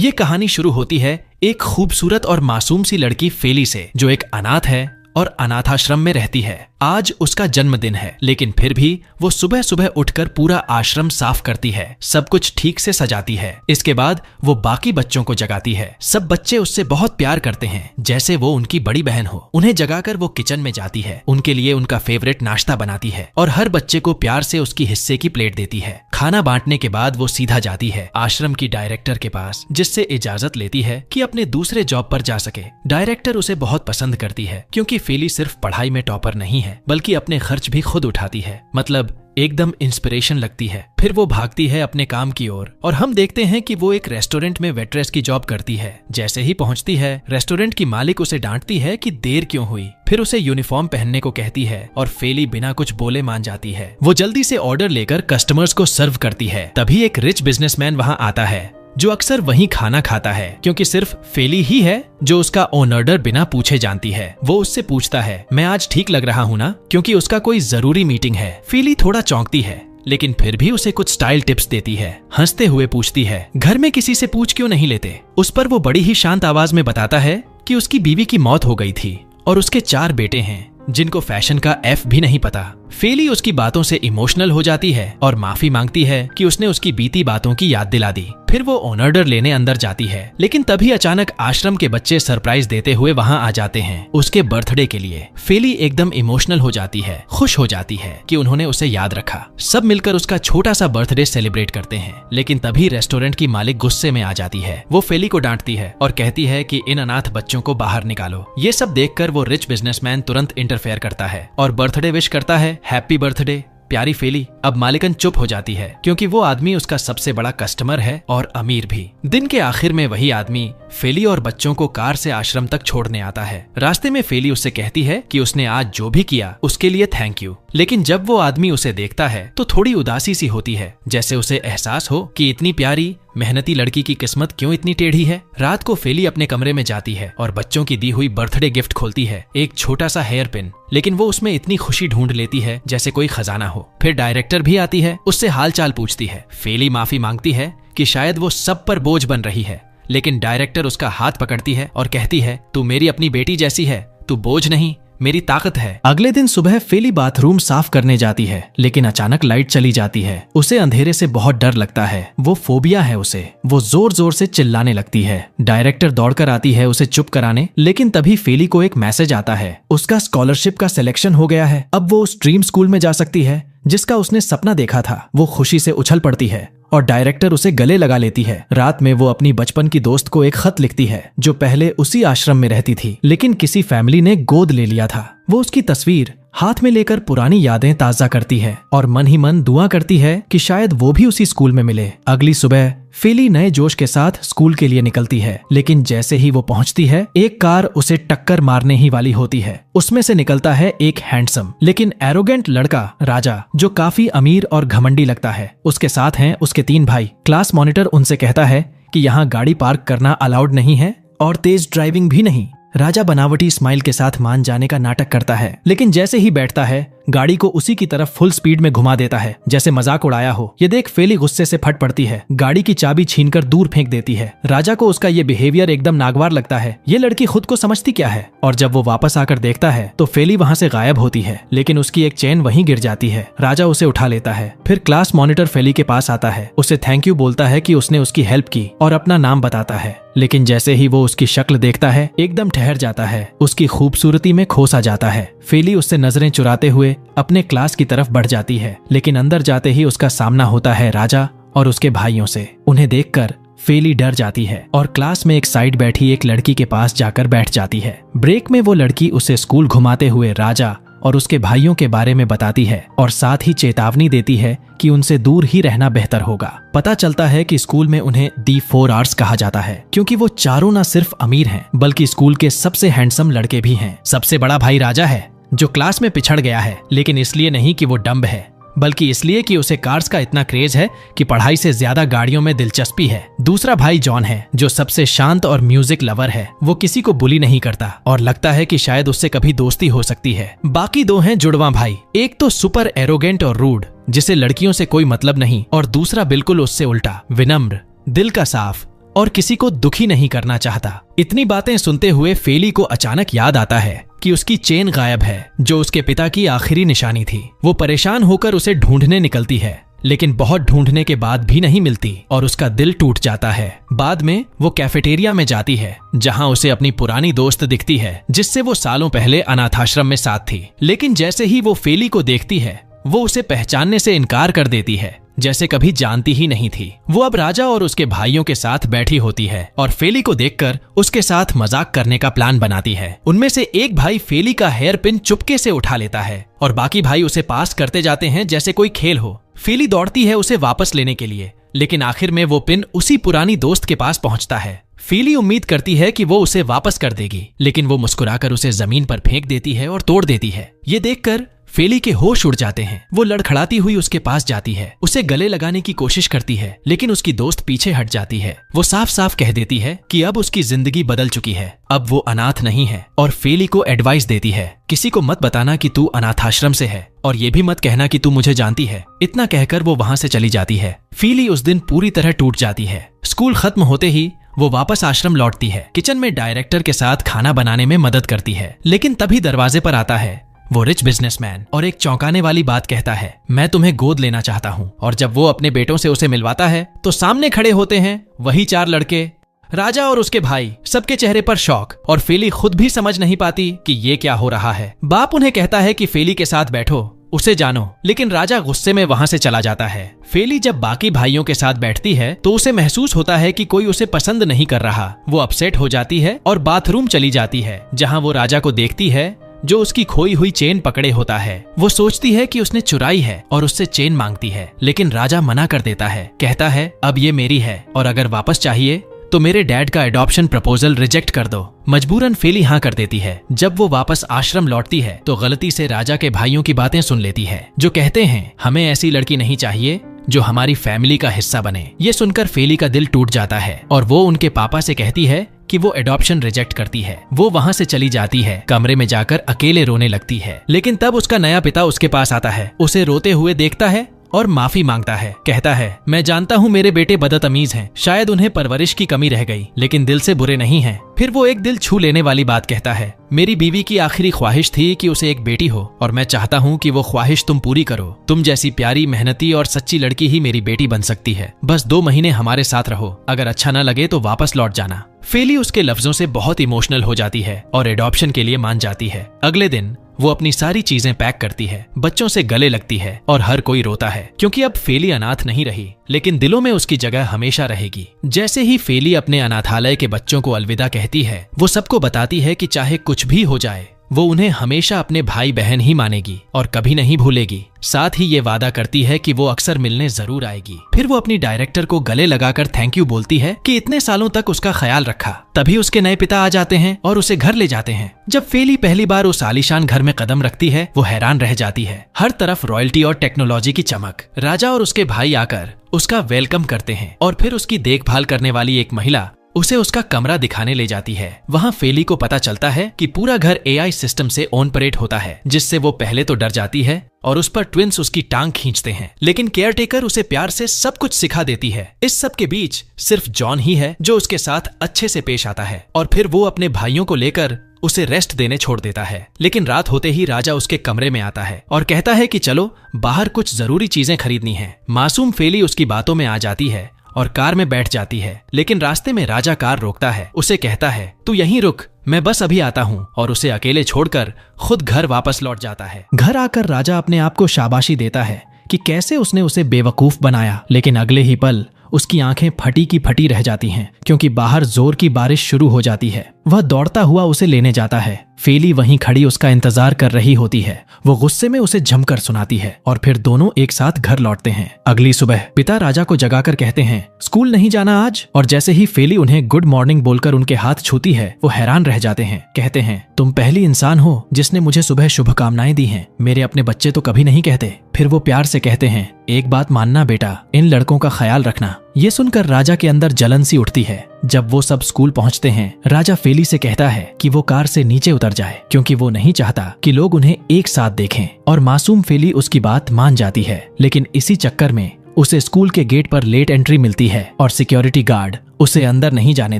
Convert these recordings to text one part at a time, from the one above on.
ये कहानी शुरू होती है एक खूबसूरत और मासूम सी लड़की फेली से, जो एक अनाथ है और अनाथाश्रम में रहती है। आज उसका जन्मदिन है, लेकिन फिर भी वो सुबह सुबह उठकर पूरा आश्रम साफ करती है, सब कुछ ठीक से सजाती है। इसके बाद वो बाकी बच्चों को जगाती है। सब बच्चे उससे बहुत प्यार करते हैं, जैसे वो उनकी बड़ी बहन हो। उन्हें जगाकर वो किचन में जाती है, उनके लिए उनका फेवरेट नाश्ता बनाती है और हर बच्चे को प्यार से उसकी हिस्से की प्लेट देती है। खाना बांटने के बाद वो सीधा जाती है आश्रम की डायरेक्टर के पास, जिससे इजाजत लेती है कि अपने दूसरे जॉब पर जा सके। डायरेक्टर उसे बहुत पसंद करती है, क्योंकि फेली सिर्फ पढ़ाई में टॉपर नहीं है, बल्कि अपने खर्च भी खुद उठाती है। मतलब एकदम इंस्पिरेशन लगती है। फिर वो भागती है अपने काम की ओर और हम देखते हैं कि वो एक रेस्टोरेंट में वेट्रेस की जॉब करती है। जैसे ही पहुंचती है, रेस्टोरेंट की मालिक उसे डांटती है कि देर क्यों हुई। फिर उसे यूनिफॉर्म पहनने को कहती है और फेली बिना कुछ बोले मान जाती है। वो जल्दी से ऑर्डर लेकर कस्टमर्स को सर्व करती है। तभी एक रिच बिजनेसमैन वहां आता है, जो अक्सर वहीं खाना खाता है, क्योंकि सिर्फ फेली ही है जो उसका ऑर्डर बिना पूछे जानती है। वो उससे पूछता है, मैं आज ठीक लग रहा हूँ ना, क्योंकि उसका कोई जरूरी मीटिंग है। फेली थोड़ा चौंकती है, लेकिन फिर भी उसे कुछ स्टाइल टिप्स देती है। हंसते हुए पूछती है, घर में किसी से पूछ क्यों नहीं लेते। उस पर वो बड़ी ही शांत आवाज में बताता है कि उसकी बीवी की मौत हो गई थी और उसके 4 बेटे हैं, जिनको फैशन का एफ भी नहीं पता। फेली उसकी बातों से इमोशनल हो जाती है और माफी मांगती है कि उसने उसकी बीती बातों की याद दिला दी। फिर वो ऑर्डर लेने अंदर जाती है, लेकिन तभी अचानक आश्रम के बच्चे सरप्राइज देते हुए वहां आ जाते हैं उसके बर्थडे के लिए। फेली एकदम इमोशनल हो जाती है, खुश हो जाती है कि उन्होंने उसे याद रखा। सब मिलकर उसका छोटा सा बर्थडे सेलिब्रेट करते हैं, लेकिन तभी रेस्टोरेंट की मालिक गुस्से में आ जाती है। वो फेली को डांटती है और कहती है कि इन अनाथ बच्चों को बाहर निकालो। ये सब देखकर वो रिच बिजनेसमैन तुरंत इंटरफेयर करता है और बर्थडे विश करता है, हैप्पी बर्थडे प्यारी फेली। अब मालिकन चुप हो जाती है, क्योंकि वो आदमी उसका सबसे बड़ा कस्टमर है और अमीर भी। दिन के आखिर में वही आदमी फेली और बच्चों को कार से आश्रम तक छोड़ने आता है। रास्ते में फेली उससे कहती है कि उसने आज जो भी किया उसके लिए थैंक यू। लेकिन जब वो आदमी उसे देखता है तो थोड़ी उदासी सी होती है, जैसे उसे एहसास हो कि इतनी प्यारी मेहनती लड़की की किस्मत क्यों इतनी टेढ़ी है। रात को फेली अपने कमरे में जाती है और बच्चों की दी हुई बर्थडे गिफ्ट खोलती है, एक छोटा सा हेयर पिन। लेकिन वो उसमें इतनी खुशी ढूंढ लेती है जैसे कोई खजाना हो। फिर डायरेक्टर भी आती है, उससे हालचाल पूछती है। फेली माफी मांगती है कि शायद वो सब पर बोझ बन रही है, लेकिन डायरेक्टर उसका हाथ पकड़ती है और कहती है, तू मेरी अपनी बेटी जैसी है, तू बोझ नहीं मेरी ताकत है। अगले दिन सुबह फेली बाथरूम साफ करने जाती है, लेकिन अचानक लाइट चली जाती है। उसे अंधेरे से बहुत डर लगता है, वो फोबिया है उसे। वो जोर जोर से चिल्लाने लगती है। डायरेक्टर दौड़कर आती है उसे चुप कराने, लेकिन तभी फेली को एक मैसेज आता है, उसका स्कॉलरशिप का सिलेक्शन हो गया है। अब वो उस ड्रीम स्कूल में जा सकती है जिसका उसने सपना देखा था। वो खुशी से उछल पड़ती है और डायरेक्टर उसे गले लगा लेती है। रात में वो अपनी बचपन की दोस्त को एक खत लिखती है, जो पहले उसी आश्रम में रहती थी, लेकिन किसी फैमिली ने गोद ले लिया था। वो उसकी तस्वीर हाथ में लेकर पुरानी यादें ताजा करती है और मन ही मन दुआ करती है कि शायद वो भी उसी स्कूल में मिले। अगली सुबह फेली नए जोश के साथ स्कूल के लिए निकलती है, लेकिन जैसे ही वो पहुंचती है, एक कार उसे टक्कर मारने ही वाली होती है। उसमें से निकलता है एक हैंडसम लेकिन एरोगेंट लड़का, राजा, जो काफी अमीर और घमंडी लगता है। उसके साथ हैं उसके 3 भाई। क्लास मॉनिटर उनसे कहता है कि यहाँ गाड़ी पार्क करना अलाउड नहीं है और तेज ड्राइविंग भी नहीं। राजा बनावटी स्माइल के साथ मान जाने का नाटक करता है, लेकिन जैसे ही बैठता है, गाड़ी को उसी की तरफ फुल स्पीड में घुमा देता है, जैसे मजाक उड़ाया हो। ये देख फेली गुस्से से फट पड़ती है, गाड़ी की चाबी छीनकर दूर फेंक देती है। राजा को उसका ये बिहेवियर एकदम नागवार लगता है। ये लड़की खुद को समझती क्या है। और जब वो वापस आकर देखता है तो फेली वहाँ से गायब होती है, लेकिन उसकी एक चेन वहीं गिर जाती है। राजा उसे उठा लेता है। फिर क्लास मॉनिटर फेली के पास आता है, उसे थैंक यू बोलता है कि उसने उसकी हेल्प की और अपना नाम बताता है। लेकिन जैसे ही वो उसकी शक्ल देखता है, एकदम ठहर जाता है, उसकी खूबसूरती में खो सा जाता है। फेली उससे नजरें चुराते हुए अपने क्लास की तरफ बढ़ जाती है, लेकिन अंदर जाते ही उसका सामना होता है राजा और उसके भाइयों से। उन्हें देखकर फेली डर जाती है और क्लास में एक साइड बैठी एक लड़की के पास जाकर बैठ जाती है। ब्रेक में वो लड़की उसे स्कूल घुमाते हुए राजा और उसके भाइयों के बारे में बताती है और साथ ही चेतावनी देती है कि उनसे दूर ही रहना बेहतर होगा। पता चलता है कि स्कूल में उन्हें दी 4 आर्ट्स कहा जाता है, क्योंकि वो चारों न सिर्फ अमीर हैं, बल्कि स्कूल के सबसे हैंडसम लड़के भी हैं। सबसे बड़ा भाई राजा है, जो क्लास में पिछड़ गया है, लेकिन इसलिए नहीं कि वो डम्ब है, बल्कि इसलिए कि उसे कार्स का इतना क्रेज है कि पढ़ाई से ज्यादा गाड़ियों में दिलचस्पी है। दूसरा भाई जॉन है, जो सबसे शांत और म्यूजिक लवर है। वो किसी को बुली नहीं करता और लगता है कि शायद उससे कभी दोस्ती हो सकती है। बाकी 2 हैं जुड़वा भाई, एक तो सुपर एरोगेंट और रूड, जिसे लड़कियों से कोई मतलब नहीं, और दूसरा बिल्कुल उससे उल्टा, विनम्र, दिल का साफ और किसी को दुखी नहीं करना चाहता। इतनी बातें सुनते हुए फेली को अचानक याद आता है कि उसकी चेन गायब है, जो उसके पिता की आखिरी निशानी थी। वो परेशान होकर उसे ढूंढने निकलती है, लेकिन बहुत ढूंढने के बाद भी नहीं मिलती और उसका दिल टूट जाता है। बाद में वो कैफेटेरिया में जाती है, जहां उसे अपनी पुरानी दोस्त दिखती है, जिससे वो सालों पहले अनाथाश्रम में साथ थी। लेकिन जैसे ही वो फेली को देखती है, वो उसे पहचानने से इनकार कर देती है, जैसे कभी जानती ही नहीं थी। वो अब राजा और उसके भाइयों के साथ बैठी होती है और फेली को देखकर उसके साथ मजाक करने का प्लान बनाती है। उनमें से एक भाई फेली का हेयर पिन चुपके से उठा लेता है और बाकी भाई उसे पास करते जाते हैं जैसे कोई खेल हो। फेली दौड़ती है उसे वापस लेने के लिए, लेकिन आखिर में वो पिन उसी पुरानी दोस्त के पास पहुंचता है। फेली उम्मीद करती है कि वो उसे वापस कर देगी, लेकिन वो मुस्कुराकर उसे जमीन पर फेंक देती है और तोड़ देती है। ये देखकर फेली के होश उड़ जाते हैं। वो लड़खड़ाती हुई उसके पास जाती है, उसे गले लगाने की कोशिश करती है, लेकिन उसकी दोस्त पीछे हट जाती है। वो साफ साफ कह देती है कि अब उसकी जिंदगी बदल चुकी है, अब वो अनाथ नहीं है, और फेली को एडवाइस देती है, किसी को मत बताना कि तू अनाथाश्रम से है, और ये भी मत कहना कि तू मुझे जानती है। इतना कहकर वो वहां से चली जाती है। फेली उस दिन पूरी तरह टूट जाती है। स्कूल खत्म होते ही वो वापस आश्रम लौटती है। किचन में डायरेक्टर के साथ खाना बनाने में मदद करती है, लेकिन तभी दरवाजे पर आता है वो रिच बिजनेसमैन और एक चौंकाने वाली बात कहता है, मैं तुम्हें गोद लेना चाहता हूँ। और जब वो अपने बेटों से उसे मिलवाता है तो सामने खड़े होते हैं वही 4 लड़के, राजा और उसके भाई। सबके चेहरे पर शौक, और फेली खुद भी समझ नहीं पाती कि ये क्या हो रहा है। बाप उन्हें कहता है कि फेली के साथ बैठो, उसे जानो, लेकिन राजा गुस्से में वहां से चला जाता है। फेली जब बाकी भाइयों के साथ बैठती है तो उसे महसूस होता है कि कोई उसे पसंद नहीं कर रहा। वो अपसेट हो जाती है और बाथरूम चली जाती है, जहां वो राजा को देखती है जो उसकी खोई हुई चेन पकड़े होता है। वो सोचती है कि उसने चुराई है और उससे चेन मांगती है, लेकिन राजा मना कर देता है। कहता है, अब ये मेरी है और अगर वापस चाहिए तो मेरे डैड का एडॉप्शन प्रपोजल रिजेक्ट कर दो। मजबूरन फेली हाँ कर देती है। जब वो वापस आश्रम लौटती है तो गलती से राजा के भाइयों की बातें सुन लेती है, जो कहते हैं हमें ऐसी लड़की नहीं चाहिए जो हमारी फैमिली का हिस्सा बने। ये सुनकर फेली का दिल टूट जाता है और वो उनके पापा से कहती है कि वो एडॉप्शन रिजेक्ट करती है। वो वहां से चली जाती है, कमरे में जाकर अकेले रोने लगती है। लेकिन तब उसका नया पिता उसके पास आता है, उसे रोते हुए देखता है और माफी मांगता है। कहता है, मैं जानता हूँ मेरे बेटे बदतमीज हैं, शायद उन्हें परवरिश की कमी रह गई, लेकिन दिल से बुरे नहीं हैं। फिर वो एक दिल छू लेने वाली बात कहता है, मेरी बीवी की आखिरी ख्वाहिश थी कि उसे एक बेटी हो और मैं चाहता हूँ कि वो ख्वाहिश तुम पूरी करो। तुम जैसी प्यारी, मेहनती और सच्ची लड़की ही मेरी बेटी बन सकती है। बस 2 महीने हमारे साथ रहो, अगर अच्छा न लगे तो वापस लौट जाना। फेली उसके लफ्जों से बहुत इमोशनल हो जाती है और एडॉप्शन के लिए मान जाती है। अगले दिन वो अपनी सारी चीजें पैक करती है, बच्चों से गले लगती है और हर कोई रोता है, क्योंकि अब फेली अनाथ नहीं रही, लेकिन दिलों में उसकी जगह हमेशा रहेगी। जैसे ही फेली अपने अनाथालय के बच्चों को अलविदा कहती है, वो सबको बताती है कि चाहे कुछ भी हो जाए, वो उन्हें हमेशा अपने भाई बहन ही मानेगी और कभी नहीं भूलेगी। साथ ही ये वादा करती है कि वो अक्सर मिलने जरूर आएगी। फिर वो अपनी डायरेक्टर को गले लगाकर थैंक यू बोलती है कि इतने सालों तक उसका ख्याल रखा। तभी उसके नए पिता आ जाते हैं और उसे घर ले जाते हैं। जब फेली पहली बार उस आलीशान घर में कदम रखती है, वो हैरान रह जाती है। हर तरफ रॉयल्टी और टेक्नोलॉजी की चमक। राजा और उसके भाई आकर उसका वेलकम करते हैं और फिर उसकी देखभाल करने वाली एक महिला उसे उसका कमरा दिखाने ले जाती है। वहाँ फेली को पता चलता है कि पूरा घर एआई सिस्टम से ऑपरेट होता है, जिससे वो पहले तो डर जाती है और उस पर ट्विंस उसकी टांग खींचते हैं, लेकिन केयरटेकर उसे प्यार से सब कुछ सिखा देती है। इस सब के बीच सिर्फ जॉन ही है जो उसके साथ अच्छे से पेश आता है और फिर वो अपने भाइयों को लेकर उसे रेस्ट देने छोड़ देता है। लेकिन रात होते ही राजा उसके कमरे में आता है और कहता है कि चलो बाहर कुछ जरूरी चीजें खरीदनी है। मासूम फेली उसकी बातों में आ जाती है और कार में बैठ जाती है, लेकिन रास्ते में राजा कार रोकता है। उसे कहता है, तू यहीं रुक, मैं बस अभी आता हूँ, और उसे अकेले छोड़कर खुद घर वापस लौट जाता है। घर आकर राजा अपने आप को शाबाशी देता है कि कैसे उसने उसे बेवकूफ बनाया, लेकिन अगले ही पल उसकी आंखें फटी की फटी रह जाती हैं, क्योंकि बाहर जोर की बारिश शुरू हो जाती है। वह दौड़ता हुआ उसे लेने जाता है। फेली वहीं खड़ी उसका इंतजार कर रही होती है। वो गुस्से में उसे जमकर सुनाती है और फिर दोनों एक साथ घर लौटते हैं। अगली सुबह पिता राजा को जगाकर कहते हैं, स्कूल नहीं जाना आज? और जैसे ही फेली उन्हें गुड मॉर्निंग बोलकर उनके हाथ छूती है, वो हैरान रह जाते हैं। कहते हैं, तुम पहली इंसान हो जिसने मुझे सुबह शुभकामनाएं दी हैं। मेरे अपने बच्चे तो कभी नहीं कहते। फिर वो प्यार से कहते हैं, एक बात मानना बेटा, इन लड़कों का ख्याल रखना। ये सुनकर राजा के अंदर जलन सी उठती है। जब वो सब स्कूल पहुंचते हैं, राजा फेली से कहता है कि वो कार से नीचे उतर जाए, क्योंकि वो नहीं चाहता कि लोग उन्हें एक साथ देखें। और मासूम फेली उसकी बात मान जाती है, लेकिन इसी चक्कर में उसे स्कूल के गेट पर लेट एंट्री मिलती है और सिक्योरिटी गार्ड उसे अंदर नहीं जाने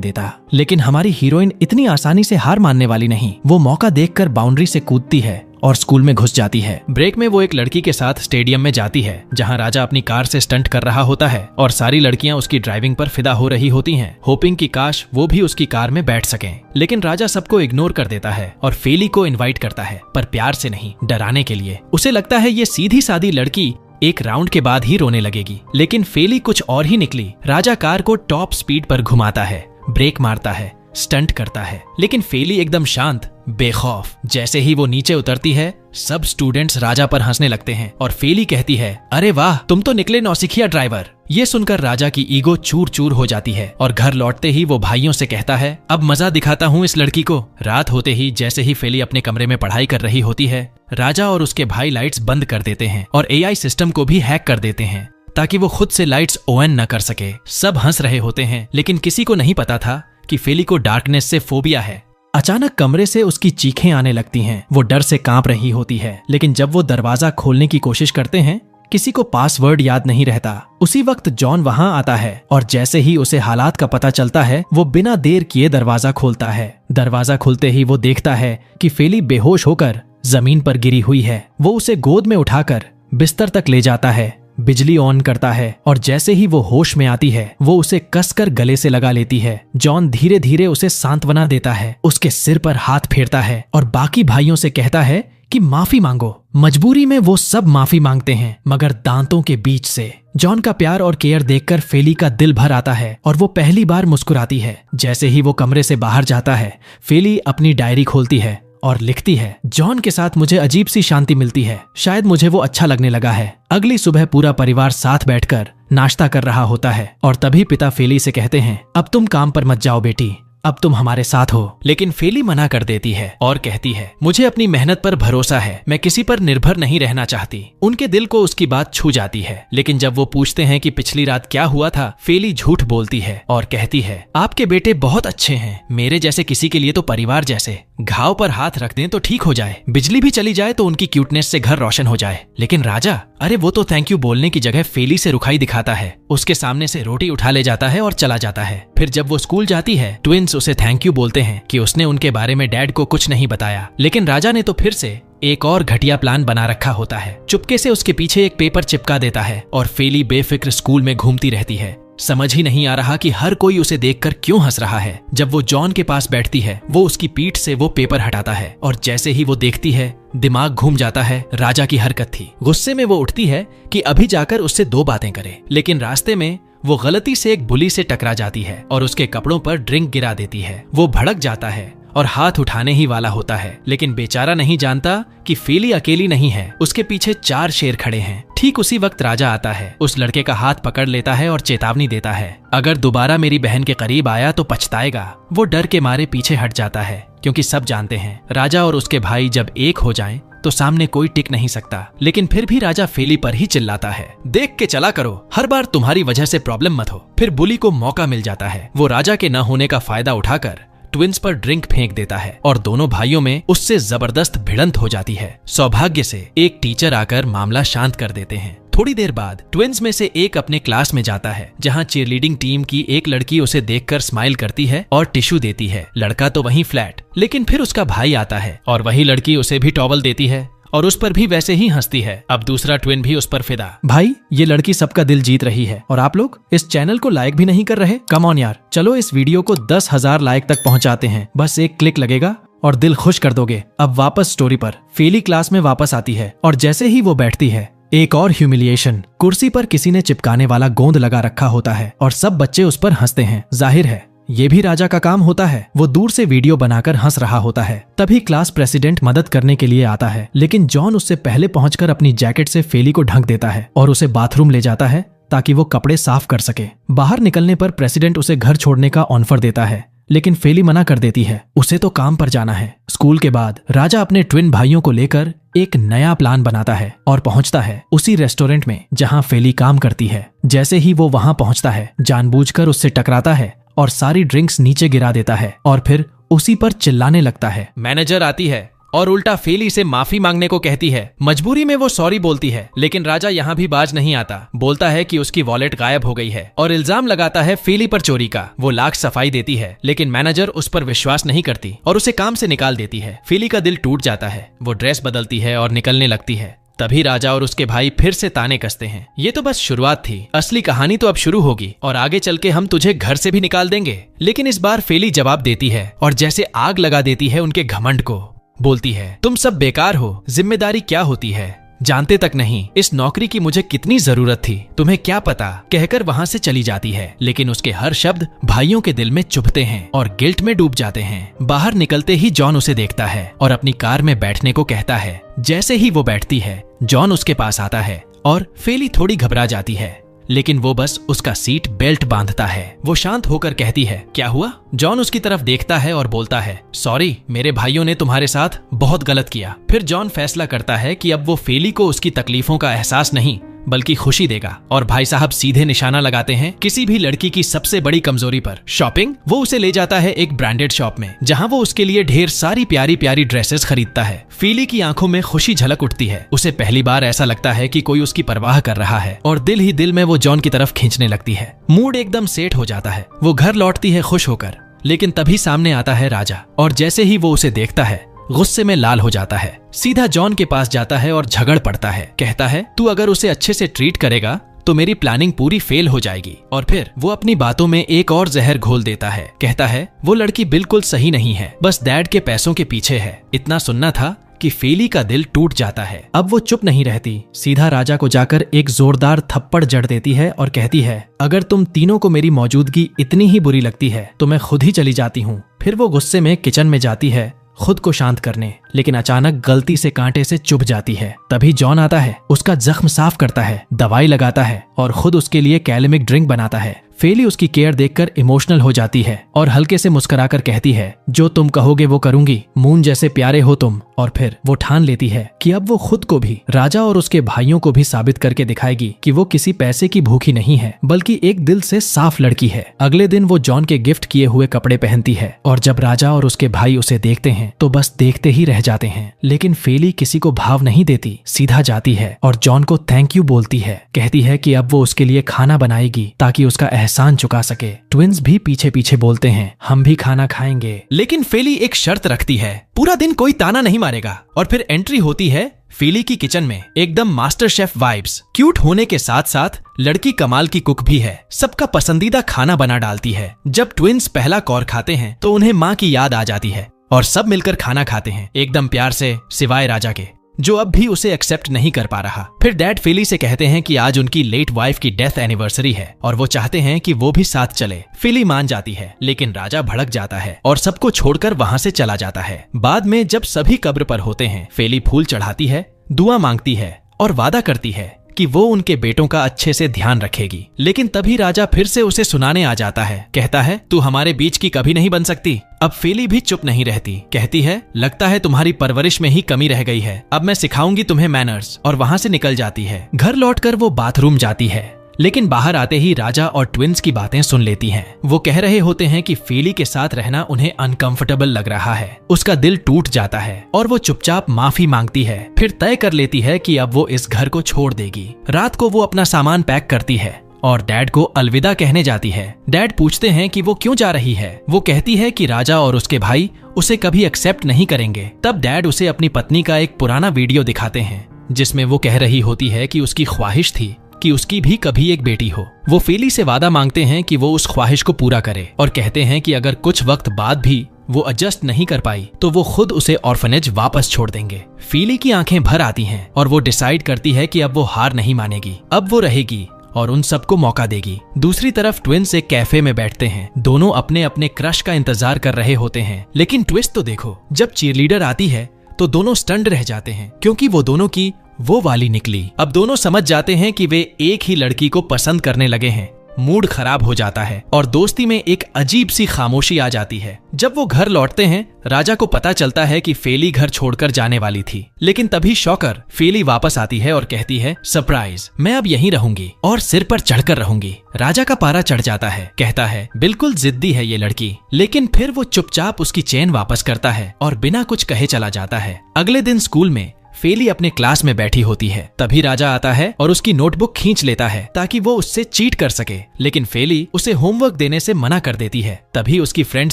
देता। लेकिन हमारी हीरोइन इतनी आसानी से हार मानने वाली नहीं। वो मौका देखकर बाउंड्री से कूदती है और स्कूल में घुस जाती है। ब्रेक में वो एक लड़की के साथ स्टेडियम में जाती है जहां राजा अपनी कार से स्टंट कर रहा होता है और सारी लड़कियां उसकी ड्राइविंग पर फिदा हो रही होती हैं, होपिंग कि काश वो भी उसकी कार में बैठ सकें। लेकिन राजा सबको इग्नोर कर देता है और फेली को इनवाइट करता है, पर प्यार से नहीं, डराने के लिए। उसे लगता है ये सीधी सादी लड़की एक राउंड के बाद ही रोने लगेगी, लेकिन फेली कुछ और ही निकली। राजा कार को टॉप स्पीड पर घुमाता है, ब्रेक मारता है, स्टंट करता है, लेकिन फेली एकदम शांत, बेखौफ। जैसे ही वो नीचे उतरती है, सब स्टूडेंट्स राजा पर हंसने लगते हैं और फेली कहती है, अरे वाह, तुम तो निकले नौसिखिया ड्राइवर। ये सुनकर राजा की ईगो चूर चूर हो जाती है और घर लौटते ही वो भाइयों से कहता है, अब मजा दिखाता हूँ इस लड़की को। रात होते ही जैसे ही फेली अपने कमरे में पढ़ाई कर रही होती है, राजा और उसके भाई लाइट्स बंद कर देते हैं और एआई सिस्टम को भी हैक कर देते हैं ताकि वो खुद से लाइट्स ऑन न कर सके। सब हंस रहे होते हैं, लेकिन किसी को नहीं पता था कि फेली को डार्कनेस से फोबिया है। अचानक कमरे से उसकी चीखें आने लगती हैं। वो डर से कांप रही होती है, लेकिन जब वो दरवाजा खोलने की कोशिश करते हैं, किसी को पासवर्ड याद नहीं रहता। उसी वक्त जॉन वहां आता है और जैसे ही उसे हालात का पता चलता है, वो बिना देर किए दरवाजा खोलता है। दरवाजा खुलते ही वो देखता है कि फेली बेहोश होकर जमीन पर गिरी हुई है। वो उसे गोद में उठाकर बिस्तर तक ले जाता है, बिजली ऑन करता है और जैसे ही वो होश में आती है, वो उसे कसकर गले से लगा लेती है। जॉन धीरे धीरे उसे सांत्वना देता है, उसके सिर पर हाथ फेरता है और बाकी भाइयों से कहता है कि माफी मांगो। मजबूरी में वो सब माफी मांगते हैं, मगर दांतों के बीच से। जॉन का प्यार और केयर देखकर फेली का दिल भर आता है और वो पहली बार मुस्कुराती है। जैसे ही वो कमरे से बाहर जाता है, फेली अपनी डायरी खोलती है और लिखती है, जॉन के साथ मुझे अजीब सी शांति मिलती है, शायद मुझे वो अच्छा लगने लगा है। अगली सुबह पूरा परिवार साथ बैठकर नाश्ता कर रहा होता है और तभी पिता फेली से कहते हैं, अब तुम काम पर मत जाओ बेटी, अब तुम हमारे साथ हो। लेकिन फेली मना कर देती है और कहती है, मुझे अपनी मेहनत पर भरोसा है, मैं किसी पर निर्भर नहीं रहना चाहती। उनके दिल को उसकी बात छू जाती है, लेकिन जब वो पूछते हैं कि पिछली रात क्या हुआ था, फेली झूठ बोलती है और कहती है, आपके बेटे बहुत अच्छे हैं, मेरे जैसे किसी के लिए तो परिवार जैसे। घाव पर हाथ रख दें तो ठीक हो जाए, बिजली भी चली जाए तो उनकी क्यूटनेस से घर रोशन हो जाए। लेकिन राजा, अरे वो तो थैंक यू बोलने की जगह फेली से रुखाई दिखाता है, उसके सामने से रोटी उठा ले जाता है और चला जाता है। फिर जब वो स्कूल जाती है, ट्विंस उसे थैंक यू बोलते हैं कि उसने उनके बारे में डैड को कुछ नहीं बताया। लेकिन राजा ने तो फिर से एक और घटिया प्लान बना रखा होता है। चुपके से उसके पीछे एक पेपर चिपका देता है और फेली बेफिक्र स्कूल में घूमती रहती है। समझ ही नहीं आ रहा कि हर कोई उसे देखकर क्यों हंस रहा है। जब वो जॉन के पास बैठती है, वो उसकी पीठ से वो पेपर हटाता है और जैसे ही वो देखती है, दिमाग घूम जाता है। राजा की हरकत थी। गुस्से में वो उठती है कि अभी जाकर उससे 2 बातें करे, लेकिन रास्ते में वो गलती से एक बुली से टकरा जाती है और उसके कपड़ों पर ड्रिंक गिरा देती है। वो भड़क जाता है और हाथ उठाने ही वाला होता है, लेकिन बेचारा नहीं जानता कि फेली अकेली नहीं है, उसके पीछे 4 शेर खड़े हैं। ठीक उसी वक्त राजा आता है, उस लड़के का हाथ पकड़ लेता है और चेतावनी देता है, अगर दोबारा मेरी बहन के करीब आया तो पछताएगा। वो डर के मारे पीछे हट जाता है, क्योंकि सब जानते हैं राजा और उसके भाई जब एक हो जाएं तो सामने कोई टिक नहीं सकता। लेकिन फिर भी राजा फेली पर ही चिल्लाता है, देख के चला करो, हर बार तुम्हारी वजह से प्रॉब्लम मत हो। फिर बुली को मौका मिल जाता है। वो राजा के न होने का फायदा उठाकर ट्विंस पर ड्रिंक फेंक देता है और दोनों भाइयों में उससे जबरदस्त भिड़ंत हो जाती है। सौभाग्य से एक टीचर आकर मामला शांत कर देते हैं। थोड़ी देर बाद ट्विंस में से एक अपने क्लास में जाता है, जहां चीयरलीडिंग टीम की एक लड़की उसे देखकर स्माइल करती है और टिश्यू देती है। लड़का तो वहीं फ्लैट, लेकिन फिर उसका भाई आता है और वही लड़की उसे भी टॉवल देती है और उस पर भी वैसे ही हंसती है। अब दूसरा ट्विन भी उस पर फिदा। भाई, ये लड़की सबका दिल जीत रही है और आप लोग इस चैनल को लाइक भी नहीं कर रहे। कम ऑन यार, चलो इस वीडियो को 10,000 लाइक तक पहुंचाते हैं। बस एक क्लिक लगेगा और दिल खुश कर दोगे। अब वापस स्टोरी पर। फेली क्लास में वापस आती है और जैसे ही वो बैठती है, एक और ह्यूमिलिएशन। कुर्सी पर किसी ने चिपकाने वाला गोंद लगा रखा होता है और सब बच्चे उस पर हंसते हैं। जाहिर है ये भी राजा का काम होता है। वो दूर से वीडियो बनाकर हंस रहा होता है। तभी क्लास प्रेसिडेंट मदद करने के लिए आता है, लेकिन जॉन उससे पहले पहुंचकर अपनी जैकेट से फेली को ढक देता है और उसे बाथरूम ले जाता है ताकि वो कपड़े साफ कर सके। बाहर निकलने पर प्रेसिडेंट उसे घर छोड़ने का ऑफर देता है, लेकिन फेली मना कर देती है, उसे तो काम पर जाना है। स्कूल के बाद राजा अपने ट्विन भाइयों को लेकर एक नया प्लान बनाता है और पहुंचता है उसी रेस्टोरेंट में जहां फेली काम करती है। जैसे ही वो वहां पहुंचता है, जानबूझकर उससे टकराता है और सारी ड्रिंक्स नीचे गिरा देता है और फिर उसी पर चिल्लाने लगता है। मैनेजर आती है और उल्टा फेली से माफी मांगने को कहती है। मजबूरी में वो सॉरी बोलती है, लेकिन राजा यहाँ भी बाज नहीं आता। बोलता है कि उसकी वॉलेट गायब हो गई है और इल्जाम लगाता है फेली पर चोरी का। वो लाख सफाई देती है, लेकिन मैनेजर उस पर विश्वास नहीं करती और उसे काम से निकाल देती है। फेली का दिल टूट जाता है। वो ड्रेस बदलती है और निकलने लगती है। तभी राजा और उसके भाई फिर से ताने कसते हैं। ये तो बस शुरुआत थी, असली कहानी तो अब शुरू होगी और आगे चल के हम तुझे घर से भी निकाल देंगे। लेकिन इस बार फेली जवाब देती है और जैसे आग लगा देती है उनके घमंड को। बोलती है, तुम सब बेकार हो, जिम्मेदारी क्या होती है जानते तक नहीं, इस नौकरी की मुझे कितनी जरूरत थी, तुम्हें क्या पता, कहकर वहाँ से चली जाती है। लेकिन उसके हर शब्द भाइयों के दिल में चुभते हैं और गिल्ट में डूब जाते हैं। बाहर निकलते ही जॉन उसे देखता है और अपनी कार में बैठने को कहता है। जैसे ही वो बैठती है, जॉन उसके पास आता है और फेली थोड़ी घबरा जाती है, लेकिन वो बस उसका सीट बेल्ट बांधता है। वो शांत होकर कहती है, क्या हुआ? जॉन उसकी तरफ देखता है और बोलता है, सॉरी, मेरे भाइयों ने तुम्हारे साथ बहुत गलत किया। फिर जॉन फैसला करता है कि अब वो फेली को उसकी तकलीफों का एहसास नहीं बल्कि खुशी देगा। और भाई साहब सीधे निशाना लगाते हैं किसी भी लड़की की सबसे बड़ी कमजोरी पर, शॉपिंग। वो उसे ले जाता है एक ब्रांडेड शॉप में, जहां वो उसके लिए ढेर सारी प्यारी प्यारी ड्रेसेस खरीदता है। फेली की आंखों में खुशी झलक उठती है। उसे पहली बार ऐसा लगता है कि कोई उसकी परवाह कर रहा है और दिल ही दिल में वो जॉन की तरफ खींचने लगती है। मूड एकदम सेट हो जाता है। वो घर लौटती है खुश होकर, लेकिन तभी सामने आता है राजा और जैसे ही वो उसे देखता है गुस्से में लाल हो जाता है। सीधा जॉन के पास जाता है और झगड़ पड़ता है। कहता है, तू अगर उसे अच्छे से ट्रीट करेगा तो मेरी प्लानिंग पूरी फेल हो जाएगी। और फिर वो अपनी बातों में एक और जहर घोल देता है। कहता है, वो लड़की बिल्कुल सही नहीं है, बस डैड के पैसों के पीछे है। इतना सुनना था कि फेली का दिल टूट जाता है। अब वो चुप नहीं रहती, सीधा राजा को जाकर एक जोरदार थप्पड़ जड़ देती है और कहती है, अगर तुम तीनों को मेरी मौजूदगी इतनी ही बुरी लगती है तो मैं खुद ही चली जाती हूँ। फिर वो गुस्से में किचन में जाती है खुद को शांत करने, लेकिन अचानक गलती से कांटे से चुभ जाती है। तभी जॉन आता है, उसका जख्म साफ करता है, दवाई लगाता है और खुद उसके लिए कैलेमिक ड्रिंक बनाता है। फेली उसकी केयर देखकर इमोशनल हो जाती है और हल्के से मुस्कुराकर कहती है, जो तुम कहोगे वो करूंगी, मून जैसे प्यारे हो तुम। और फिर वो ठान लेती है कि अब वो खुद को भी, राजा और उसके भाइयों को भी साबित करके दिखाएगी कि वो किसी पैसे की भूखी नहीं है, बल्कि एक दिल से साफ लड़की है। अगले दिन वो जॉन के गिफ्ट किए हुए कपड़े पहनती है और जब राजा और उसके भाई उसे देखते हैं तो बस देखते ही रह जाते हैं। लेकिन फेली किसी को भाव नहीं देती, सीधा जाती है और जॉन को थैंक यू बोलती है। कहती है कि अब वो उसके लिए खाना बनाएगी ताकि उसका एहसान चुका सके। ट्विंस भी पीछे पीछे बोलते हैं, हम भी खाना खाएंगे। लेकिन फेली एक शर्त रखती है, पूरा दिन कोई ताना नहीं मारेगा। और फिर एंट्री होती है फेली की किचन में, एकदम मास्टर शेफ वाइब्स। क्यूट होने के साथ साथ लड़की कमाल की कुक भी है, सबका पसंदीदा खाना बना डालती है। जब ट्विंस पहला कौर खाते हैं तो उन्हें माँ की याद आ जाती है और सब मिलकर खाना खाते हैं, एकदम प्यार से, सिवाय राजा के, जो अब भी उसे एक्सेप्ट नहीं कर पा रहा। फिर डैड फेली से कहते हैं कि आज उनकी लेट वाइफ की डेथ एनिवर्सरी है और वो चाहते हैं कि वो भी साथ चले। फेली मान जाती है, लेकिन राजा भड़क जाता है और सबको छोड़कर वहाँ से चला जाता है। बाद में जब सभी कब्र पर होते हैं, फेली फूल चढ़ाती है, दुआ मांगती है और वादा करती है कि वो उनके बेटों का अच्छे से ध्यान रखेगी। लेकिन तभी राजा फिर से उसे सुनाने आ जाता है। कहता है, तू हमारे बीच की कभी नहीं बन सकती। अब फेली भी चुप नहीं रहती, कहती है, लगता है तुम्हारी परवरिश में ही कमी रह गई है, अब मैं सिखाऊंगी तुम्हें मैनर्स। और वहाँ से निकल जाती है। घर लौटकर वो बाथरूम जाती है, लेकिन बाहर आते ही राजा और ट्विंस की बातें सुन लेती हैं। वो कह रहे होते हैं कि फेली के साथ रहना उन्हें अनकंफर्टेबल लग रहा है। उसका दिल टूट जाता है और वो चुपचाप माफी मांगती है। फिर तय कर लेती है कि अब वो इस घर को छोड़ देगी। रात को वो अपना सामान पैक करती है और डैड को अलविदा कहने जाती है। डैड पूछते हैं कि वो क्यों जा रही है। वो कहती है कि राजा और उसके भाई उसे कभी एक्सेप्ट नहीं करेंगे। तब डैड उसे अपनी पत्नी का एक पुराना वीडियो दिखाते हैं, जिसमें वो कह रही होती है कि उसकी ख्वाहिश थी कि उसकी भी कभी एक बेटी हो। वो फेली से वादा मांगते हैं कि वो उस ख्वाहिश को पूरा करे और कहते हैं कि अगर कुछ वक्त बाद भी वो एडजस्ट नहीं कर पाई तो वो खुद उसे ऑर्फनेज वापस छोड़ देंगे। फेली की आंखें भर आती हैं और वो डिसाइड करती है कि अब वो हार नहीं मानेगी, अब वो रहेगी और उन सबको मौका देगी। दूसरी तरफ ट्विंस एक कैफे में बैठते हैं। दोनों अपने अपने क्रश का इंतजार कर रहे होते हैं। लेकिन ट्विस्ट तो देखो, जब चीयरलीडर आती है तो दोनों स्टन्ड रह जाते हैं, क्योंकि वो दोनों की वो वाली निकली। अब दोनों समझ जाते हैं कि वे एक ही लड़की को पसंद करने लगे हैं। मूड खराब हो जाता है और दोस्ती में एक अजीब सी खामोशी आ जाती है। जब वो घर लौटते हैं, राजा को पता चलता है कि फेली घर छोड़कर जाने वाली थी, लेकिन तभी शॉकर फेली वापस आती है और कहती है, सरप्राइज, मैं अब यहीं रहूंगी और सिर पर चढ़कर रहूंगी। राजा का पारा चढ़ जाता है, कहता है बिल्कुल जिद्दी है ये लड़की, लेकिन फिर वो चुपचाप उसकी चेन वापस करता है और बिना कुछ कहे चला जाता है। अगले दिन स्कूल में फेली अपने क्लास में बैठी होती है, तभी राजा आता है और उसकी नोटबुक खींच लेता है ताकि वो उससे चीट कर सके, लेकिन फेली उसे होमवर्क देने से मना कर देती है। तभी उसकी फ्रेंड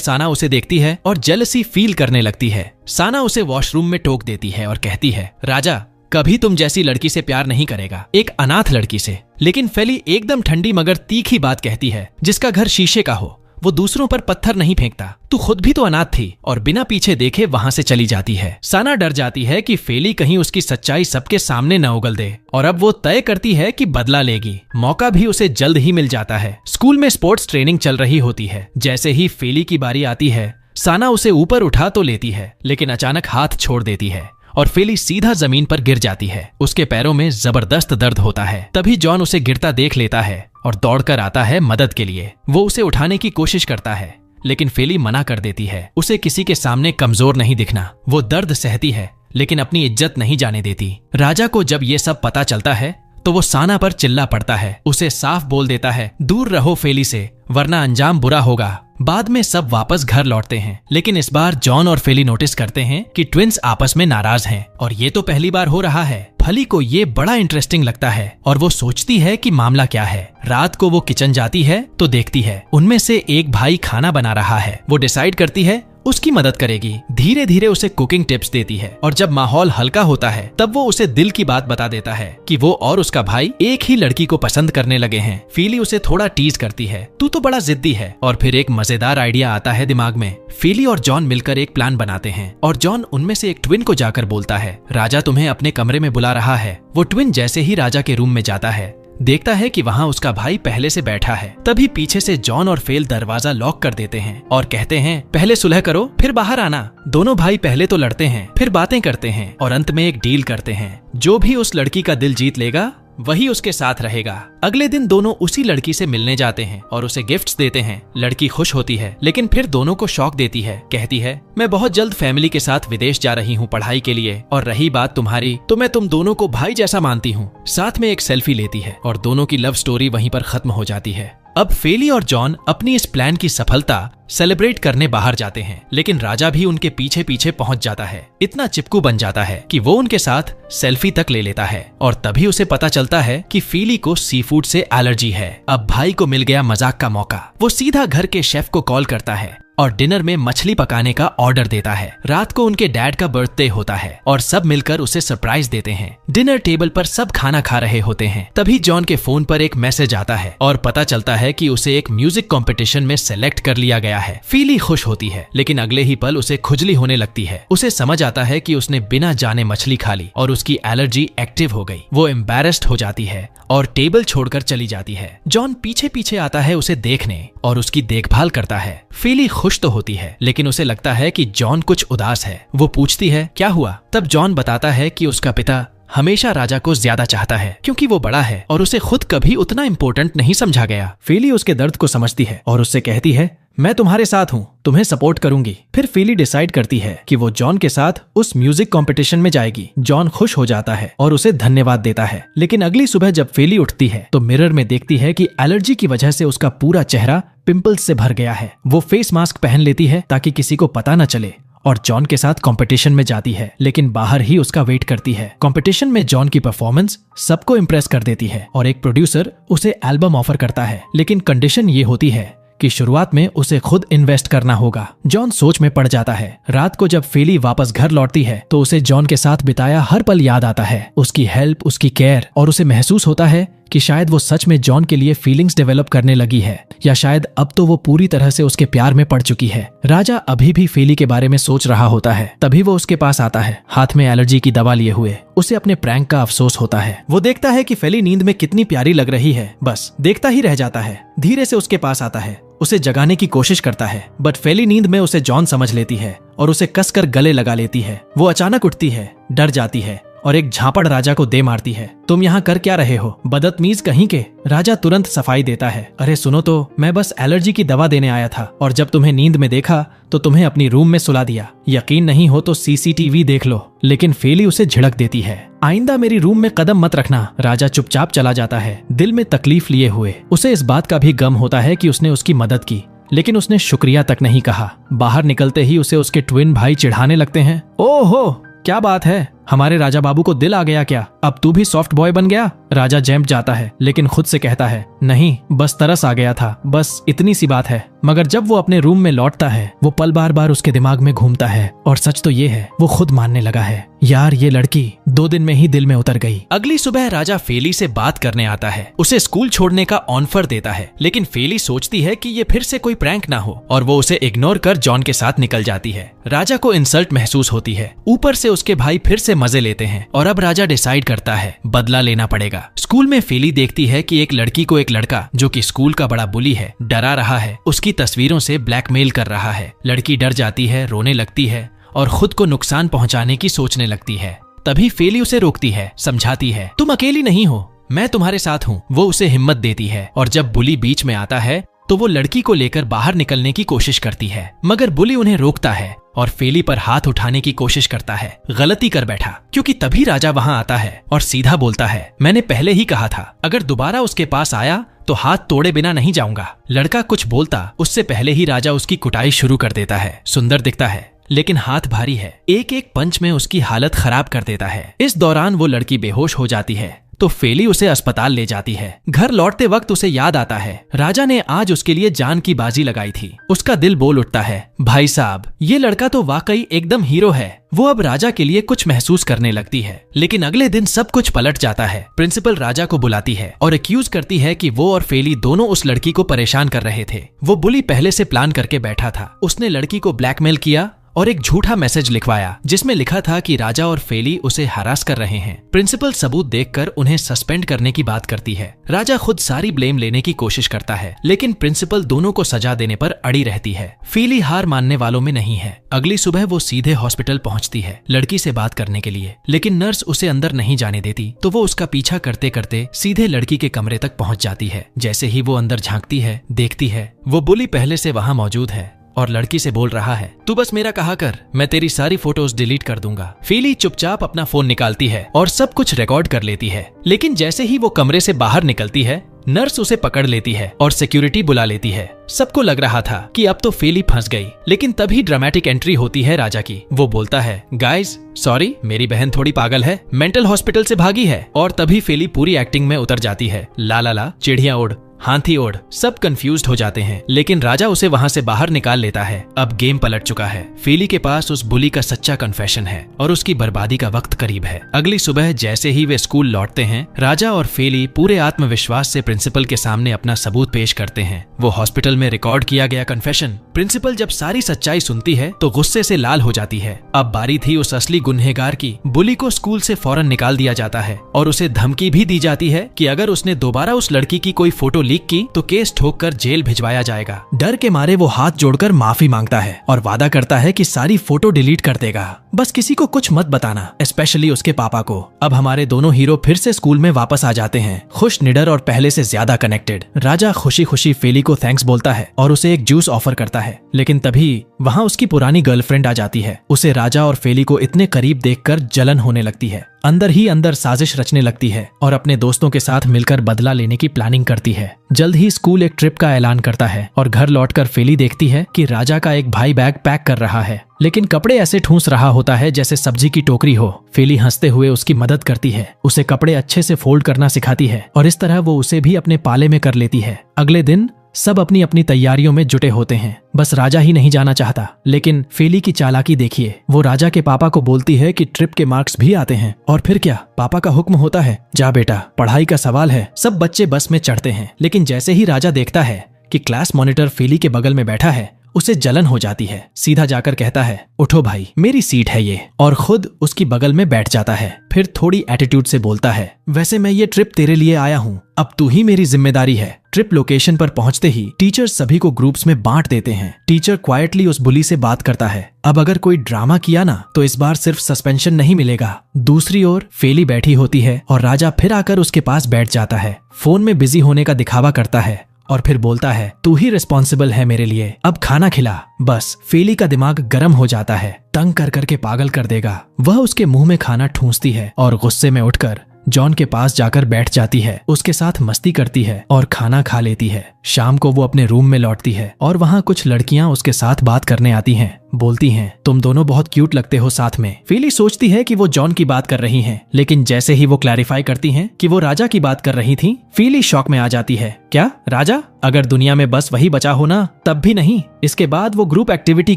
साना उसे देखती है और जेलसी फील करने लगती है। साना उसे वॉशरूम में टोक देती है और कहती है, राजा कभी तुम जैसी लड़की से प्यार नहीं करेगा, एक अनाथ लड़की से। लेकिन फेली एकदम ठंडी मगर तीखी बात कहती है, जिसका घर शीशे का हो वो दूसरों पर पत्थर नहीं फेंकता, तू खुद भी तो अनाथ थी, और बिना पीछे देखे वहां से चली जाती है। साना डर जाती है कि फेली कहीं उसकी सच्चाई सबके सामने न उगल दे, और अब वो तय करती है कि बदला लेगी। मौका भी उसे जल्द ही मिल जाता है। स्कूल में स्पोर्ट्स ट्रेनिंग चल रही होती है। जैसे ही फेली की बारी आती है, साना उसे ऊपर उठा तो लेती है, लेकिन अचानक हाथ छोड़ देती है और फेली सीधा जमीन पर गिर जाती है। उसके पैरों में जबरदस्त दर्द होता है। तभी जॉन उसे गिरता देख लेता है और दौड़कर आता है मदद के लिए। वो उसे उठाने की कोशिश करता है, लेकिन फेली मना कर देती है। उसे किसी के सामने कमजोर नहीं दिखना। वो दर्द सहती है, लेकिन अपनी इज्जत नहीं जाने देती। राजा को जब ये सब पता चलता है तो वो साना पर चिल्ला पड़ता है। उसे साफ बोल देता है, दूर रहो फेली से, वरना अंजाम बुरा होगा। बाद में सब वापस घर लौटते हैं, लेकिन इस बार जॉन और फेली नोटिस करते हैं कि ट्विंस आपस में नाराज हैं, और ये तो पहली बार हो रहा है। फली को ये बड़ा इंटरेस्टिंग लगता है और वो सोचती है कि मामला क्या है। रात को वो किचन जाती है तो देखती है उनमें से एक भाई खाना बना रहा है। वो डिसाइड करती है उसकी मदद करेगी। धीरे धीरे उसे कुकिंग टिप्स देती है, और जब माहौल हल्का होता है तब वो उसे दिल की बात बता देता है कि वो और उसका भाई एक ही लड़की को पसंद करने लगे हैं। फेली उसे थोड़ा टीज करती है, तू तो बड़ा जिद्दी है। और फिर एक मजेदार आइडिया आता है दिमाग में। फेली और जॉन मिलकर एक प्लान बनाते हैं और जॉन उनमें से एक ट्विन को जाकर बोलता है, राजा तुम्हें अपने कमरे में बुला रहा है। वो ट्विन जैसे ही राजा के रूम में जाता है, देखता है कि वहाँ उसका भाई पहले से बैठा है। तभी पीछे से जॉन और फेल दरवाजा लॉक कर देते हैं और कहते हैं, पहले सुलह करो फिर बाहर आना। दोनों भाई पहले तो लड़ते हैं, फिर बातें करते हैं और अंत में एक डील करते हैं, जो भी उस लड़की का दिल जीत लेगा वही उसके साथ रहेगा। अगले दिन दोनों उसी लड़की से मिलने जाते हैं और उसे गिफ्ट्स देते हैं। लड़की खुश होती है, लेकिन फिर दोनों को शॉक देती है। कहती है, मैं बहुत जल्द फैमिली के साथ विदेश जा रही हूँ पढ़ाई के लिए, और रही बात तुम्हारी तो मैं तुम दोनों को भाई जैसा मानती हूँ। साथ में एक सेल्फी लेती है और दोनों की लव स्टोरी वहीं पर खत्म हो जाती है। अब फेली और जॉन अपनी इस प्लान की सफलता सेलिब्रेट करने बाहर जाते हैं, लेकिन राजा भी उनके पीछे पीछे पहुंच जाता है। इतना चिपकू बन जाता है कि वो उनके साथ सेल्फी तक ले लेता है, और तभी उसे पता चलता है कि फेली को सी फूड से एलर्जी है। अब भाई को मिल गया मजाक का मौका। वो सीधा घर के शेफ को कॉल करता है और डिनर में मछली पकाने का ऑर्डर देता है। रात को उनके डैड का बर्थडे होता है और सब मिलकर उसे सरप्राइज देते हैं। डिनर टेबल पर सब खाना खा रहे होते हैं। तभी जॉन के फोन पर एक मैसेज आता है और पता चलता है कि उसे एक म्यूजिक कंपटीशन में सेलेक्ट कर लिया गया है। फेली खुश होती है, लेकिन अगले ही पल उसे खुजली होने लगती है। उसे समझ आता है कि उसने बिना जाने मछली खा ली और उसकी एलर्जी एक्टिव हो गई। वो एम्बैरेस्ड हो जाती है और टेबल छोड़कर चली जाती है। जॉन पीछे पीछे आता है उसे देखने और उसकी देखभाल करता है। फेली खुश तो होती है, लेकिन उसे लगता है कि जॉन कुछ उदास है। वो पूछती है, क्या हुआ? तब जॉन बताता है कि उसका पिता हमेशा राजा को ज्यादा चाहता है, क्योंकि वो बड़ा है और उसे खुद कभी उतना इम्पोर्टेंट नहीं समझा गया। फेली उसके दर्द को समझती है और उससे कहती है, मैं तुम्हारे साथ हूँ, तुम्हें सपोर्ट करूंगी। फिर फेली डिसाइड करती है कि वो जॉन के साथ उस म्यूजिक कंपटीशन में जाएगी। जॉन खुश हो जाता है और उसे धन्यवाद देता है, लेकिन अगली सुबह जब फेली उठती है तो मिरर में देखती है कि एलर्जी की वजह से उसका पूरा चेहरा पिंपल्स से भर गया है। वो फेस मास्क पहन लेती है ताकि किसी को पता न चले और जॉन के साथ कंपटीशन में जाती है, लेकिन बाहर ही उसका वेट करती है। कंपटीशन में जॉन की परफॉर्मेंस सबको इम्प्रेस कर देती है और एक प्रोड्यूसर उसे एल्बम ऑफर करता है, लेकिन कंडीशन ये होती है कि शुरुआत में उसे खुद इन्वेस्ट करना होगा। जॉन सोच में पड़ जाता है। रात को जब फेली वापस घर लौटती है तो उसे जॉन के साथ बिताया हर पल याद आता है, उसकी हेल्प, उसकी केयर, और उसे महसूस होता है कि शायद वो सच में जॉन के लिए फीलिंग्स डेवलप करने लगी है, या शायद अब तो वो पूरी तरह से उसके प्यार में पड़ चुकी है। राजा अभी भी फेली के बारे में सोच रहा होता है। तभी वो उसके पास आता है, हाथ में एलर्जी की दवा लिए हुए। उसे अपने प्रैंक का अफसोस होता है। वो देखता है कि फेली नींद में कितनी प्यारी लग रही है, बस देखता ही रह जाता है। धीरे से उसके पास आता है, उसे जगाने की कोशिश करता है, बट फेली नींद में उसे जॉन समझ लेती है और उसे कसकर गले लगा लेती है। वो अचानक उठती है, डर जाती है और एक झापड़ राजा को दे मारती है। तुम यहाँ कर क्या रहे हो, बदतमीज कहीं के। राजा तुरंत सफाई देता है, अरे सुनो तो, मैं बस एलर्जी की दवा देने आया था और जब तुम्हें नींद में देखा तो तुम्हें अपनी रूम में सुला दिया। यकीन नहीं हो तो सीसीटीवी देख लो। लेकिन फेली उसे झिड़क देती है, आइंदा मेरी रूम में कदम मत रखना। राजा चुपचाप चला जाता है, दिल में तकलीफ लिए हुए। उसे इस बात का भी गम होता है कि उसने उसकी मदद की, लेकिन उसने शुक्रिया तक नहीं कहा। बाहर निकलते ही उसे उसके ट्विन भाई चिढ़ाने लगते हैं, ओहो क्या बात है, हमारे राजा बाबू को दिल आ गया क्या, अब तू भी सॉफ्ट बॉय बन गया। राजा जैम्प जाता है, लेकिन खुद से कहता है, नहीं बस तरस आ गया था, बस इतनी सी बात है। मगर जब वो अपने रूम में लौटता है, वो पल बार बार उसके दिमाग में घूमता है और सच तो ये है, वो खुद मानने लगा है, यार ये लड़की 2 दिन में ही दिल में उतर गई। अगली सुबह राजा फेली से बात करने आता है, उसे स्कूल छोड़ने का ऑफर देता है, लेकिन फेली सोचती है कि ये फिर से कोई प्रैंक ना हो और वो उसे इग्नोर कर जॉन के साथ निकल जाती है। राजा को इंसल्ट महसूस होती है, ऊपर से उसके भाई फिर से मजे लेते हैं और अब राजा डिसाइड करता है बदला लेना पड़ेगा। स्कूल में फेली देखती है कि एक लड़की को एक लड़का जो कि स्कूल का बड़ा बुली है डरा रहा है, उसकी तस्वीरों से ब्लैकमेल कर रहा है। लड़की डर जाती है, रोने लगती है और खुद को नुकसान पहुंचाने की सोचने लगती है। तभी फेली उसे रोकती है, समझाती है, तुम अकेली नहीं हो, मैं तुम्हारे साथ हूँ। वो उसे हिम्मत देती है और जब बुली बीच में आता है तो वो लड़की को लेकर बाहर निकलने की कोशिश करती है, मगर बुली उन्हें रोकता है और फेली पर हाथ उठाने की कोशिश करता है। गलती कर बैठा, क्योंकि तभी राजा वहां आता है और सीधा बोलता है, मैंने पहले ही कहा था, अगर दोबारा उसके पास आया तो हाथ तोड़े बिना नहीं जाऊंगा। लड़का कुछ बोलता उससे पहले ही राजा उसकी कुटाई शुरू कर देता है। सुंदर दिखता है लेकिन हाथ भारी है, एक एक पंच में उसकी हालत खराब कर देता है। इस दौरान वो लड़की बेहोश हो जाती है तो फेली उसे अस्पताल ले जाती है। घर लौटते वक्त उसे याद आता है, राजा ने आज उसके लिए जान की बाजी लगाई थी। उसका दिल बोल उठता है, भाई साहब ये लड़का तो वाकई एकदम हीरो है। वो अब राजा के लिए कुछ महसूस करने लगती है, लेकिन अगले दिन सब कुछ पलट जाता है। प्रिंसिपल राजा को बुलाती है और एक्यूज करती है कि वो और फेली दोनों उस लड़की को परेशान कर रहे थे। वो बुली पहले से प्लान करके बैठा था, उसने लड़की को ब्लैकमेल किया और एक झूठा मैसेज लिखवाया जिसमें लिखा था कि राजा और फेली उसे हरास कर रहे हैं। प्रिंसिपल सबूत देखकर उन्हें सस्पेंड करने की बात करती है। राजा खुद सारी ब्लेम लेने की कोशिश करता है, लेकिन प्रिंसिपल दोनों को सजा देने पर अड़ी रहती है। फेली हार मानने वालों में नहीं है। अगली सुबह वो सीधे हॉस्पिटल पहुंचती है लड़की से बात करने के लिए, लेकिन नर्स उसे अंदर नहीं जाने देती, तो वो उसका पीछा करते करते सीधे लड़की के कमरे तक पहुंच जाती है। जैसे ही वो अंदर झांकती है, देखती है वो बुली पहले से वहां मौजूद है और लड़की से बोल रहा है, तू बस मेरा कहा कर, मैं तेरी सारी फोटोज डिलीट कर दूंगा। फेली चुपचाप अपना फोन निकालती है और सब कुछ रिकॉर्ड कर लेती है, लेकिन जैसे ही वो कमरे से बाहर निकलती है नर्स उसे पकड़ लेती है और सिक्योरिटी बुला लेती है। सबको लग रहा था कि अब तो फेली फंस गई, लेकिन तभी ड्रामेटिक एंट्री होती है राजा की। वो बोलता है, गाइज सॉरी, मेरी बहन थोड़ी पागल है, मेंटल हॉस्पिटल से भागी है। और तभी फेली पूरी एक्टिंग में उतर जाती है। ला ला ला, चिड़िया उड़, हाथी ओढ़, सब कंफ्यूज्ड हो जाते हैं, लेकिन राजा उसे वहां से बाहर निकाल लेता है। अब गेम पलट चुका है। फेली के पास उस बुली का सच्चा कन्फेशन है और उसकी बर्बादी का वक्त करीब है। अगली सुबह जैसे ही वे स्कूल लौटते हैं, राजा और फेली पूरे आत्मविश्वास से प्रिंसिपल के सामने अपना सबूत पेश करते हैं, वो हॉस्पिटल में रिकॉर्ड किया गया कन्फेशन। प्रिंसिपल जब सारी सच्चाई सुनती है तो गुस्से से लाल हो जाती है। अब बारी थी उस असली गुनहगार की। बुली को स्कूल से फौरन निकाल दिया जाता है और उसे धमकी भी दी जाती है कि अगर उसने दोबारा उस लड़की की कोई फोटो लीक की तो केस ठोककर जेल भिजवाया जाएगा। डर के मारे वो हाथ जोड़कर माफी मांगता है और वादा करता है कि सारी फोटो डिलीट कर देगा, बस किसी को कुछ मत बताना, स्पेशली उसके पापा को। अब हमारे दोनों हीरो फिर से स्कूल में वापस आ जाते हैं, खुश, निडर और पहले से ज्यादा कनेक्टेड। राजा खुशी खुशी फेली को थैंक्स बोलता है और उसे एक जूस ऑफर करता है, लेकिन तभी वहाँ उसकी पुरानी गर्लफ्रेंड आ जाती है। उसे राजा और फेली को इतने करीब देखकर जलन होने लगती है। अंदर ही अंदर साजिश रचने लगती है और अपने दोस्तों के साथ मिलकर बदला लेने की प्लानिंग करती है। जल्द ही स्कूल एक ट्रिप का ऐलान करता है और घर लौटकर फेली देखती है कि राजा का एक भाई बैग पैक कर रहा है, लेकिन कपड़े ऐसे ठूंस रहा होता है जैसे सब्जी की टोकरी हो। फेली हंसते हुए उसकी मदद करती है, उसे कपड़े अच्छे से फोल्ड करना सिखाती है और इस तरह वो उसे भी अपने पाले में कर लेती है। अगले दिन सब अपनी अपनी तैयारियों में जुटे होते हैं, बस राजा ही नहीं जाना चाहता। लेकिन फेली की चालाकी देखिए, वो राजा के पापा को बोलती है कि ट्रिप के मार्क्स भी आते हैं और फिर क्या, पापा का हुक्म होता है, जा बेटा पढ़ाई का सवाल है। सब बच्चे बस में चढ़ते हैं, लेकिन जैसे ही राजा देखता है कि क्लास मॉनिटर फेली के बगल में बैठा है उसे जलन हो जाती है। सीधा जाकर कहता है, उठो भाई, मेरी सीट है ये, और खुद उसकी बगल में बैठ जाता है। फिर थोड़ी एटीट्यूड से बोलता है, वैसे मैं ये ट्रिप तेरे लिए आया हूँ, अब तू ही मेरी जिम्मेदारी है। ट्रिप लोकेशन पर पहुंचते ही टीचर सभी को ग्रुप्स में बांट देते हैं। टीचर क्वाइटली उस बुली से बात करता है, अब अगर कोई ड्रामा किया ना तो इस बार सिर्फ सस्पेंशन नहीं मिलेगा। दूसरी ओर फेली बैठी होती है और राजा फिर आकर उसके पास बैठ जाता है। फोन में बिजी होने का दिखावा करता है और फिर बोलता है, तू ही रिस्पॉन्सिबल है मेरे लिए, अब खाना खिला। बस फेली का दिमाग गर्म हो जाता है, तंग कर करके पागल कर देगा। वह उसके मुंह में खाना ठूंसती है और गुस्से में उठकर जॉन के पास जाकर बैठ जाती है, उसके साथ मस्ती करती है और खाना खा लेती है। शाम को वो अपने रूम में लौटती है और वहाँ कुछ लड़कियां उसके साथ बात करने आती हैं। बोलती हैं, तुम दोनों बहुत क्यूट लगते हो साथ में। फेली सोचती है कि वो जॉन की बात कर रही हैं, लेकिन जैसे ही वो क्लैरिफाई करती हैं कि वो राजा की बात कर रही थी, फेली शॉक में आ जाती है। क्या राजा? अगर दुनिया में बस वही बचा हो ना, तब भी नहीं। इसके बाद वो ग्रुप एक्टिविटी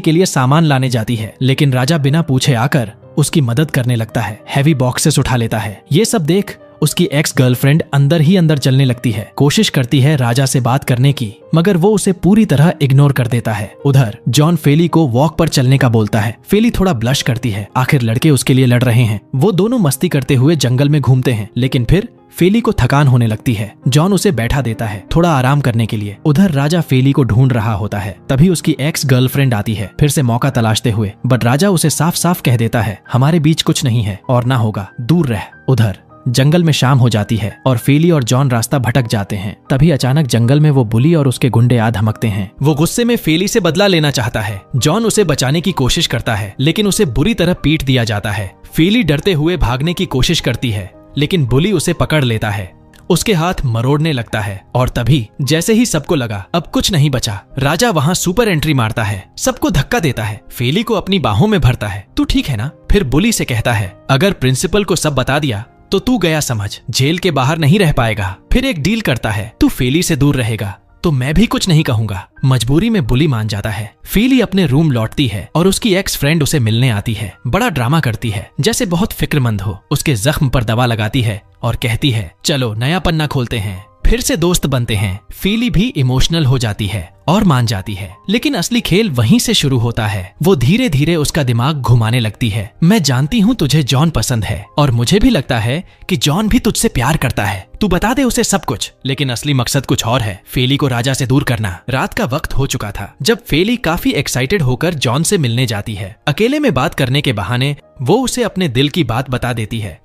के लिए सामान लाने जाती है, लेकिन राजा बिना पूछे आकर उसकी मदद करने लगता है, हैवी बॉक्सेस उठा लेता है। ये सब देख उसकी एक्स गर्लफ्रेंड अंदर ही अंदर जलने लगती है। कोशिश करती है राजा से बात करने की, मगर वो उसे पूरी तरह इग्नोर कर देता है। उधर जॉन फेली को वॉक पर चलने का बोलता है। फेली थोड़ा ब्लश करती है, आखिर लड़के उसके लिए लड़ रहे हैं। वो दोनों मस्ती करते हुए जंगल में घूमते हैं, लेकिन फिर फेली को थकान होने लगती है। जॉन उसे बैठा देता है थोड़ा आराम करने के लिए। उधर राजा फेली को ढूंढ रहा होता है, तभी उसकी एक्स गर्लफ्रेंड आती है फिर से मौका तलाशते हुए, बट राजा उसे साफ साफ कह देता है, हमारे बीच कुछ नहीं है और ना होगा, दूर रह। उधर जंगल में शाम हो जाती है और फेली और जॉन रास्ता भटक जाते हैं। तभी अचानक जंगल में वो बुली और उसके गुंडे आ धमकते हैं। वो गुस्से में फेली से बदला लेना चाहता है। जॉन उसे बचाने की कोशिश करता है, लेकिन उसे बुरी तरह पीट दिया जाता है। फेली डरते हुए भागने की कोशिश करती है, लेकिन बुली उसे पकड़ लेता है, उसके हाथ मरोड़ने लगता है। और तभी जैसे ही सबको लगा अब कुछ नहीं बचा, राजा वहाँ सुपर एंट्री मारता है, सबको धक्का देता है, फेली को अपनी बाहों में भरता है। तू ठीक है ना? फिर बुली से कहता है, अगर प्रिंसिपल को सब बता दिया तो तू गया समझ, जेल के बाहर नहीं रह पाएगा। फिर एक डील करता है, तू फेली से दूर रहेगा तो मैं भी कुछ नहीं कहूंगा। मजबूरी में बुली मान जाता है। फेली अपने रूम लौटती है और उसकी एक्स फ्रेंड उसे मिलने आती है। बड़ा ड्रामा करती है, जैसे बहुत फिक्रमंद हो। उसके जख्म पर दवा लगाती है और कहती है, चलो नया पन्ना खोलते हैं, फिर से दोस्त बनते हैं। फेली भी इमोशनल हो जाती है और मान जाती है, लेकिन असली खेल वहीं से शुरू होता है। वो धीरे धीरे उसका दिमाग घुमाने लगती है। मैं जानती हूँ तुझे जॉन पसंद है और मुझे भी लगता है कि जॉन भी तुझसे प्यार करता है, तू बता दे उसे सब कुछ, लेकिन असली मकसद कुछ और है, फेली को राजा से दूर करना। रात का वक्त हो चुका था जब फेली काफी एक्साइटेड होकर जॉन से मिलने जाती है। अकेले में बात करने के बहाने वो उसे अपने दिल की बात बता देती है।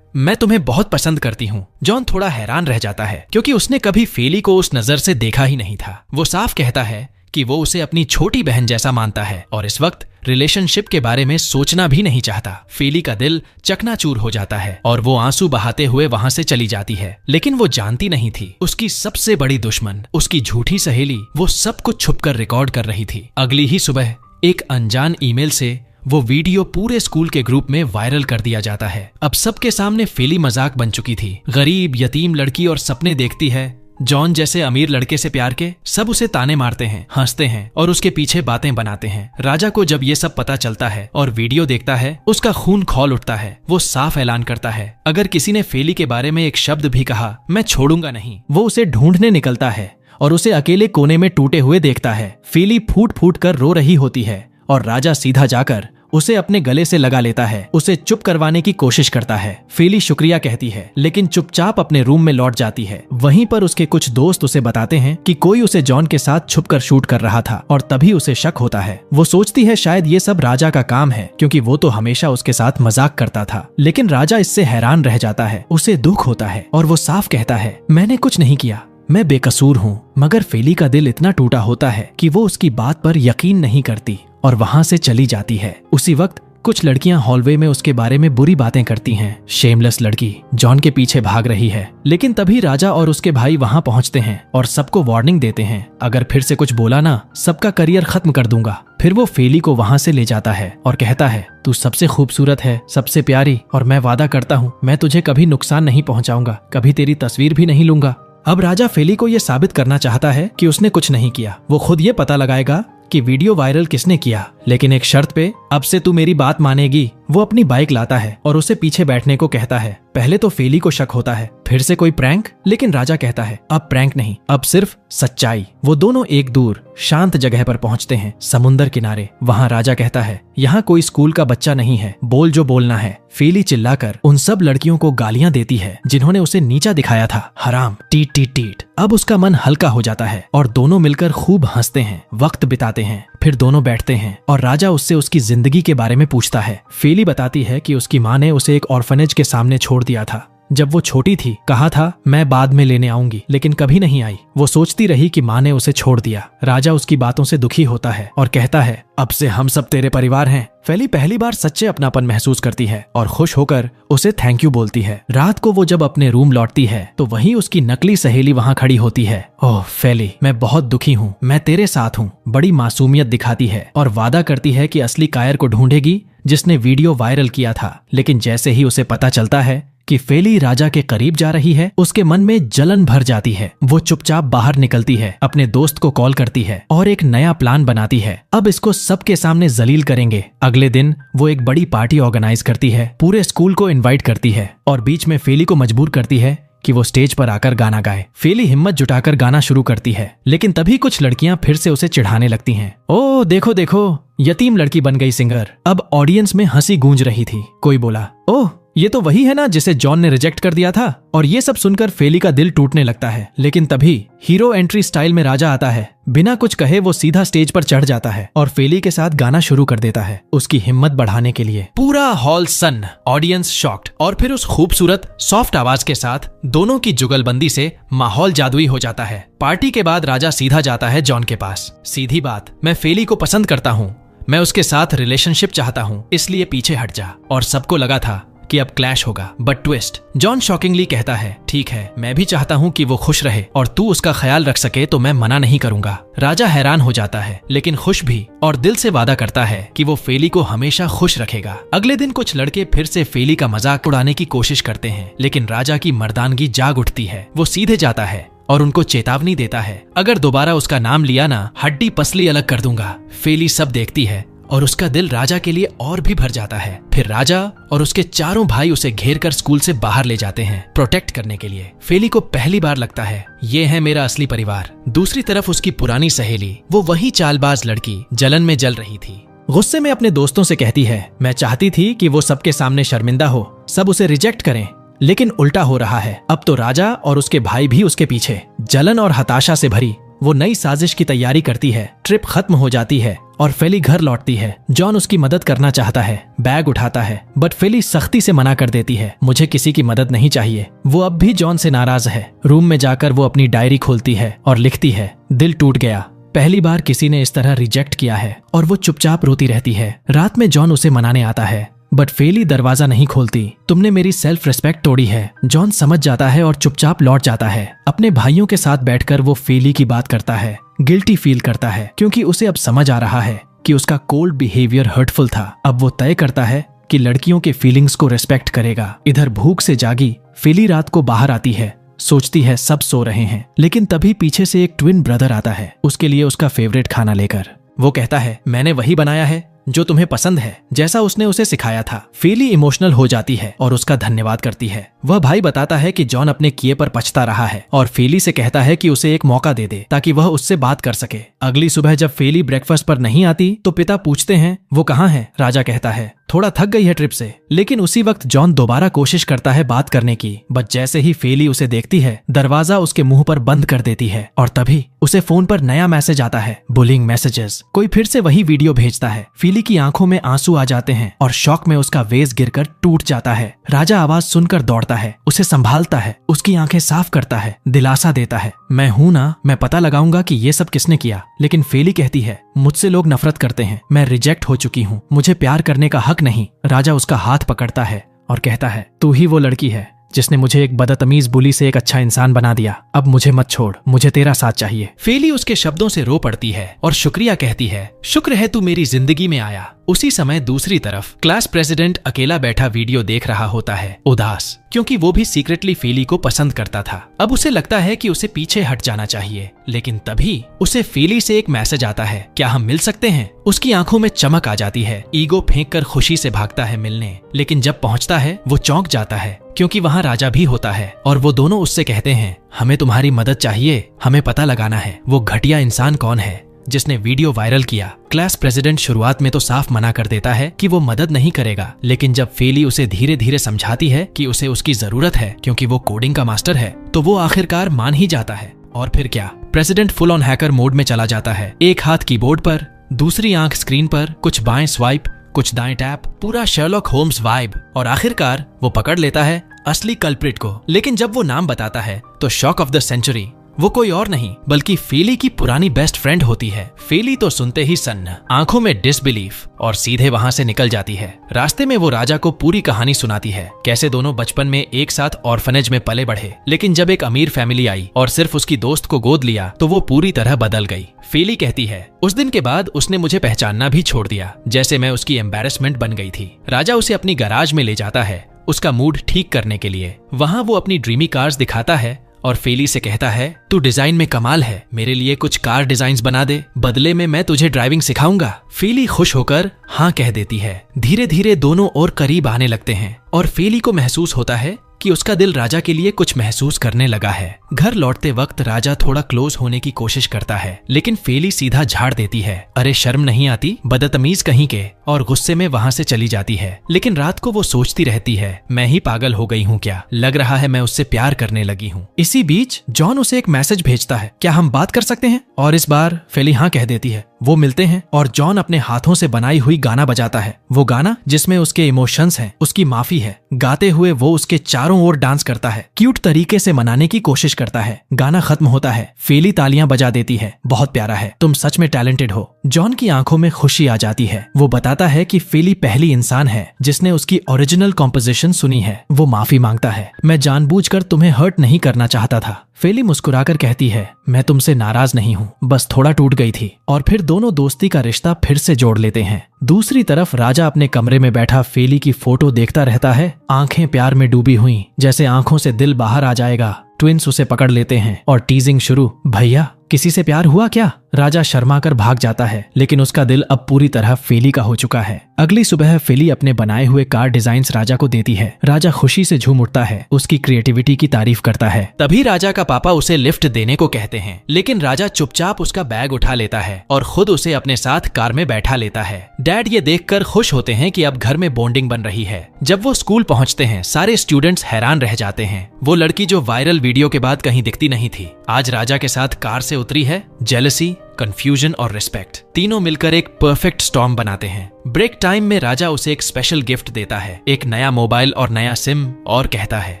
मैं तुम्हें बहुत पसंद करती हूँ। जॉन थोड़ा हैरान रह जाता है, क्योंकि उसने कभी फेली को उस नजर से देखा ही नहीं था। वो साफ कहता है कि वो उसे अपनी छोटी बहन जैसा मानता है और इस वक्त रिलेशनशिप के बारे में सोचना भी नहीं चाहता। फेली का दिल चकनाचूर हो जाता है और वो आंसू बहाते हुए वहां से चली जाती है, लेकिन वो जानती नहीं थी उसकी सबसे बड़ी दुश्मन, उसकी झूठी सहेली, वो सब कुछ छुपकर रिकॉर्ड कर रही थी। अगली ही सुबह एक अनजान ईमेल से वो वीडियो पूरे स्कूल के ग्रुप में वायरल कर दिया जाता है। अब सबके सामने फेली मजाक बन चुकी थी। गरीब यतीम लड़की और सपने देखती है जॉन जैसे अमीर लड़के से प्यार के। सब उसे ताने मारते हैं, हंसते हैं और उसके पीछे बातें बनाते हैं। राजा को जब ये सब पता चलता है और वीडियो देखता है, उसका खून खौल उठता है। वो साफ ऐलान करता है, अगर किसी ने फेली के बारे में एक शब्द भी कहा, मैं छोड़ूंगा नहीं। वो उसे ढूंढने निकलता है और उसे अकेले कोने में टूटे हुए देखता है। फेली फूट फूट कर रो रही होती है और राजा सीधा जाकर उसे अपने गले से लगा लेता है, उसे चुप करवाने की कोशिश करता है। फेली शुक्रिया कहती है, लेकिन चुपचाप अपने रूम में लौट जाती है। वहीं पर उसके कुछ दोस्त उसे बताते हैं कि कोई उसे जॉन के साथ छुपकर शूट कर रहा था और तभी उसे शक होता है। वो सोचती है शायद ये सब राजा का काम है, क्योंकि वो तो हमेशा उसके साथ मजाक करता था। लेकिन राजा इससे हैरान रह जाता है, उसे दुख होता है और वो साफ कहता है, मैंने कुछ नहीं किया, मैं बेकसूर हूँ। मगर फेली का दिल इतना टूटा होता है कि वो उसकी बात पर यकीन नहीं करती और वहां से चली जाती है। उसी वक्त कुछ लड़कियां हॉलवे में उसके बारे में बुरी बातें करती हैं। शेमलेस लड़की जॉन के पीछे भाग रही है, लेकिन तभी राजा और उसके भाई वहां पहुंचते हैं और सबको वार्निंग देते हैं, अगर फिर से कुछ बोला ना, सबका करियर खत्म कर दूंगा। फिर वो फेली को वहां से ले जाता है और कहता है, तू सबसे खूबसूरत है, सबसे प्यारी, और मैं वादा करता हूँ मैं तुझे कभी नुकसान नहीं पहुँचाऊंगा, कभी तेरी तस्वीर भी नहीं लूंगा। अब राजा फेली को ये साबित करना चाहता है कि उसने कुछ नहीं किया। वो खुद ये पता लगाएगा कि वीडियो वायरल किसने किया, लेकिन एक शर्त पे, अब से तू मेरी बात मानेगी, वो अपनी बाइक लाता है और उसे पीछे बैठने को कहता है। पहले तो फेली को शक होता है, फिर से कोई प्रैंक, लेकिन राजा कहता है अब प्रैंक नहीं, अब सिर्फ सच्चाई। वो दोनों एक दूर शांत जगह पर पहुंचते हैं, समुंदर किनारे। वहां राजा कहता है यहाँ कोई स्कूल का बच्चा नहीं है, बोल जो बोलना है। फेली चिल्लाकर उन सब लड़कियों को गालियां देती है जिन्होंने उसे नीचा दिखाया था। हराम, टीट टीट टीट। अब उसका मन हल्का हो जाता है और दोनों मिलकर खूब हंसते हैं, वक्त बिताते हैं। फिर दोनों बैठते हैं और राजा उससे उसकी जिंदगी के बारे में पूछता है। फेली बताती है कि उसकी माँ ने उसे एक ऑर्फनेज के सामने छोड़ दिया था। जब वो छोटी थी कहा था मैं बाद में लेने आऊंगी, लेकिन कभी नहीं आई। वो सोचती रही कि माँ ने उसे छोड़ दिया। राजा उसकी बातों से दुखी होता है और कहता है अब से हम सब तेरे परिवार हैं। फेली पहली बार सच्चे अपनापन महसूस करती है और खुश होकर उसे थैंक यू बोलती है। रात को वो जब अपने रूम लौटती है तो वहीं उसकी नकली सहेली वहां खड़ी होती है। ओह फेली, मैं बहुत दुखी हूँ, मैं तेरे साथ हूँ। बड़ी मासूमियत दिखाती है और वादा करती है कि असली कायर को ढूंढेगी जिसने वीडियो वायरल किया था। लेकिन जैसे ही उसे पता चलता है कि फेली राजा के करीब जा रही है, उसके मन में जलन भर जाती है। वो चुपचाप बाहर निकलती है, अपने दोस्त को कॉल करती है और एक नया प्लान बनाती है। अब इसको सबके सामने जलील करेंगे। अगले दिन वो एक बड़ी पार्टी ऑर्गेनाइज करती है, पूरे स्कूल को इनवाइट करती है और बीच में फेली को मजबूर करती है कि वो स्टेज पर आकर गाना गाए। फेली हिम्मत जुटाकर गाना शुरू करती है, लेकिन तभी कुछ लड़कियां फिर से उसे चिढ़ाने लगती हैं। ओ देखो देखो, यतीम लड़की बन गई सिंगर। अब ऑडियंस में हंसी गूंज रही थी। कोई बोला ओह ये तो वही है ना जिसे जॉन ने रिजेक्ट कर दिया था। और ये सब सुनकर फेली का दिल टूटने लगता है। लेकिन तभी हीरो एंट्री स्टाइल में राजा आता है। बिना कुछ कहे वो सीधा स्टेज पर चढ़ जाता है और फेली के साथ गाना शुरू कर देता है, उसकी हिम्मत बढ़ाने के लिए। पूरा हॉल सन्न, ऑडियंस शॉक्ड। और फिर उस खूबसूरत सॉफ्ट आवाज के साथ दोनों की जुगलबंदी से माहौल जादुई हो जाता है। पार्टी के बाद राजा सीधा जाता है जॉन के पास। सीधी बात, मैं फेली को पसंद करता हूँ, मैं उसके साथ रिलेशनशिप चाहता हूँ, इसलिए पीछे हट जा। और सबको लगा था कि अब क्लैश होगा, बट ट्विस्ट। जॉन शॉकिंगली कहता है ठीक है, मैं भी चाहता हूँ कि वो खुश रहे और तू उसका ख्याल रख सके तो मैं मना नहीं करूंगा। राजा हैरान हो जाता है लेकिन खुश भी, और दिल से वादा करता है कि वो फेली को हमेशा खुश रखेगा। अगले दिन कुछ लड़के फिर से फेली का मजाक उड़ाने की कोशिश करते हैं, लेकिन राजा की मर्दानगी जाग उठती है। वो सीधे जाता है और उनको चेतावनी देता है अगर दोबारा उसका नाम लिया ना, हड्डी पसली अलग कर दूंगा। फेली सब देखती है और उसका दिल राजा के लिए और भी भर जाता है। फिर राजा और उसके चारों भाई उसे घेर कर स्कूल से बाहर ले जाते हैं प्रोटेक्ट करने के लिए। फेली को पहली बार लगता है ये है मेरा असली परिवार। दूसरी तरफ उसकी पुरानी सहेली, वो वही चालबाज लड़की, जलन में जल रही थी। गुस्से में अपने दोस्तों से कहती है मैं चाहती थी कि वो सबके सामने शर्मिंदा हो, सब उसे रिजेक्ट करें, लेकिन उल्टा हो रहा है। अब तो राजा और उसके भाई भी उसके पीछे। जलन और हताशा से भरी वो नई साजिश की तैयारी करती है। ट्रिप खत्म हो जाती है और फेली घर लौटती है। जॉन उसकी मदद करना चाहता है, बैग उठाता है, बट फेली सख्ती से मना कर देती है, मुझे किसी की मदद नहीं चाहिए। वो अब भी जॉन से नाराज है। रूम में जाकर वो अपनी डायरी खोलती है और लिखती है दिल टूट गया, पहली बार किसी ने इस तरह रिजेक्ट किया है। और वो चुपचाप रोती रहती है। रात में जॉन उसे मनाने आता है, बट फेली दरवाजा नहीं खोलती। तुमने मेरी सेल्फ रिस्पेक्ट तोड़ी है। जॉन समझ जाता है और चुपचाप लौट जाता है। अपने भाइयों के साथ बैठकर वो फेली की बात करता है, गिल्टी फील करता है क्योंकि उसे अब समझ आ रहा है कि उसका कोल्ड बिहेवियर हर्टफुल था। अब वो तय करता है कि लड़कियों के फीलिंग्स को रिस्पेक्ट करेगा। इधर भूख से जागी फेली रात को बाहर आती है, सोचती है सब सो रहे हैं, लेकिन तभी पीछे से एक ट्विन ब्रदर आता है उसके लिए उसका फेवरेट खाना लेकर। वो कहता है मैंने वही बनाया है जो तुम्हें पसंद है, जैसा उसने उसे सिखाया था। फेली इमोशनल हो जाती है और उसका धन्यवाद करती है। वह भाई बताता है कि जॉन अपने किए पर पछता रहा है और फेली से कहता है कि उसे एक मौका दे दे ताकि वह उससे बात कर सके। अगली सुबह जब फेली ब्रेकफास्ट पर नहीं आती तो पिता पूछते हैं वो कहाँ है। राजा कहता है थोड़ा थक गई है ट्रिप से। लेकिन उसी वक्त जॉन दोबारा कोशिश करता है बात करने की, बट जैसे ही फेली उसे देखती है दरवाजा उसके मुंह पर बंद कर देती है। और तभी उसे फोन पर नया मैसेज आता है, बुलिंग मैसेजेस। कोई फिर से वही वीडियो भेजता है। फेली की आंखों में आंसू आ जाते हैं और शॉक में उसका वेज गिरकर टूट जाता है। राजा आवाज सुनकर दौड़ता है, उसे संभालता है, उसकी आंखें साफ करता है, दिलासा देता है मैं हूं ना, मैं पता लगाऊंगा कि ये सब किसने किया। लेकिन फेली कहती है मुझसे लोग नफरत करते हैं, मैं रिजेक्ट हो चुकी हूँ, मुझे प्यार करने का हक नहीं। राजा उसका हाथ पकड़ता है और कहता है तू ही वो लड़की है जिसने मुझे एक बदतमीज बुली से एक अच्छा इंसान बना दिया। अब मुझे मत छोड़, मुझे तेरा साथ चाहिए। फेली उसके शब्दों से रो पड़ती है और शुक्रिया कहती है, शुक्र है तू मेरी जिंदगी में आया। उसी समय दूसरी तरफ क्लास प्रेसिडेंट अकेला बैठा वीडियो देख रहा होता है, उदास। क्योंकि वो भी सीक्रेटली फेली को पसंद करता था। अब उसे लगता है कि उसे पीछे हट जाना चाहिए, लेकिन तभी उसे फेली से एक मैसेज आता है, क्या हम मिल सकते हैं? उसकी आंखों में चमक आ जाती है। ईगो फेंक कर खुशी से भागता है मिलने, लेकिन जब पहुंचता है वो चौंक जाता है क्योंकि वहां राजा भी होता है और वो दोनों उससे कहते हैं, हमें तुम्हारी मदद चाहिए, हमें पता लगाना है वो घटिया इंसान कौन है जिसने वीडियो वायरल किया। क्लास प्रेसिडेंट शुरुआत में तो साफ मना कर देता है कि वो मदद नहीं करेगा, लेकिन जब फेली उसे धीरे धीरे समझाती है कि उसे उसकी जरूरत है क्योंकि वो कोडिंग का मास्टर है, तो वो आखिरकार मान ही जाता है। और फिर क्या, president full on hacker mode में चला जाता है। एक हाथ कीबोर्ड पर, दूसरी आंख स्क्रीन पर, कुछ बाएं स्वाइप, कुछ दाएं टैप, पूरा शर्लॉक होम्स वाइब, और आखिरकार वो पकड़ लेता है असली कल्प्रिट को। लेकिन जब वो नाम बताता है तो शॉक ऑफ द सेंचुरी, वो कोई और नहीं बल्कि फेली की पुरानी बेस्ट फ्रेंड होती है। फेली तो सुनते ही सन्न, आंखों में डिसबिलीफ, और सीधे वहां से निकल जाती है। रास्ते में वो राजा को पूरी कहानी सुनाती है, कैसे दोनों बचपन में एक साथ ऑर्फनेज में पले बढ़े, लेकिन जब एक अमीर फैमिली आई और सिर्फ उसकी दोस्त को गोद लिया तो वो पूरी तरह बदल गई। फेली कहती है, उस दिन के बाद उसने मुझे पहचानना भी छोड़ दिया, जैसे मैं उसकी एम्बैरेसमेंट बन गई थी। राजा उसे अपनी गैराज में ले जाता है उसका मूड ठीक करने के लिए। वहां वो अपनी ड्रीमी कार्स दिखाता है और फेली से कहता है, तू डिजाइन में कमाल है, मेरे लिए कुछ कार डिजाइन्स बना दे, बदले में मैं तुझे ड्राइविंग सिखाऊंगा। फेली खुश होकर हाँ कह देती है। धीरे धीरे दोनों और करीब आने लगते हैं और फेली को महसूस होता है कि उसका दिल राजा के लिए कुछ महसूस करने लगा है। घर लौटते वक्त राजा थोड़ा क्लोज होने की कोशिश करता है, लेकिन फेली सीधा झाड़ देती है, अरे शर्म नहीं आती, बदतमीज कहीं के, और गुस्से में वहां से चली जाती है। लेकिन रात को वो सोचती रहती है, मैं ही पागल हो गई हूँ क्या, लग रहा है मैं उससे प्यार करने लगी हूँ। इसी बीच जॉन उसे एक मैसेज भेजता है, क्या हम बात कर सकते हैं? और इस बार फेली हाँ कह देती है। वो मिलते हैं और जॉन अपने हाथों से बनाई हुई गाना बजाता है, वो गाना जिसमें उसके इमोशंस हैं, उसकी माफी है। गाते हुए वो उसके चारों ओर डांस करता है, क्यूट तरीके से मनाने की कोशिश करता है। गाना खत्म होता है, फेली तालियां बजा देती है, बहुत प्यारा है, तुम सच में टैलेंटेड हो। जॉन की आंखों में खुशी आ जाती है। वो बताता है कि फेली पहली इंसान है जिसने उसकी ओरिजिनल कॉम्पोजिशन सुनी है। वो माफी मांगता है, मैं जानबूझकर तुम्हें हर्ट नहीं करना चाहता था। फेली मुस्कुराकर कहती है, मैं तुमसे नाराज नहीं हूँ, बस थोड़ा टूट गई थी। और फिर दोनों दोस्ती का रिश्ता फिर से जोड़ लेते हैं। दूसरी तरफ राजा अपने कमरे में बैठा फेली की फोटो देखता रहता है, आंखें प्यार में डूबी हुई, जैसे आंखों से दिल बाहर आ जाएगा। ट्विंस उसे पकड़ लेते हैं और टीजिंग शुरू, भैया किसी से प्यार हुआ क्या? राजा शर्मा कर भाग जाता है, लेकिन उसका दिल अब पूरी तरह फेली का हो चुका है। अगली सुबह फेली अपने बनाए हुए कार डिजाइन्स राजा को देती है। राजा खुशी से झूम उठता है, उसकी क्रिएटिविटी की तारीफ करता है। तभी राजा का पापा उसे लिफ्ट देने को कहते हैं, लेकिन राजा चुपचाप उसका बैग उठा लेता है और खुद उसे अपने साथ कार में बैठा लेता है। डैड ये देखकर खुश होते हैं कि अब घर में बॉन्डिंग बन रही है। जब वो स्कूल पहुंचते हैं, सारे स्टूडेंट्स हैरान रह जाते हैं। वो लड़की जो वायरल वीडियो के बाद कहीं दिखती नहीं थी, आज राजा के साथ कार से उतरी है। जेलसी, कंफ्यूजन और रिस्पेक्ट तीनों मिलकर एक परफेक्ट स्टॉर्म बनाते हैं। ब्रेक टाइम में राजा उसे एक स्पेशल गिफ्ट देता है, एक नया मोबाइल और नया सिम, और कहता है,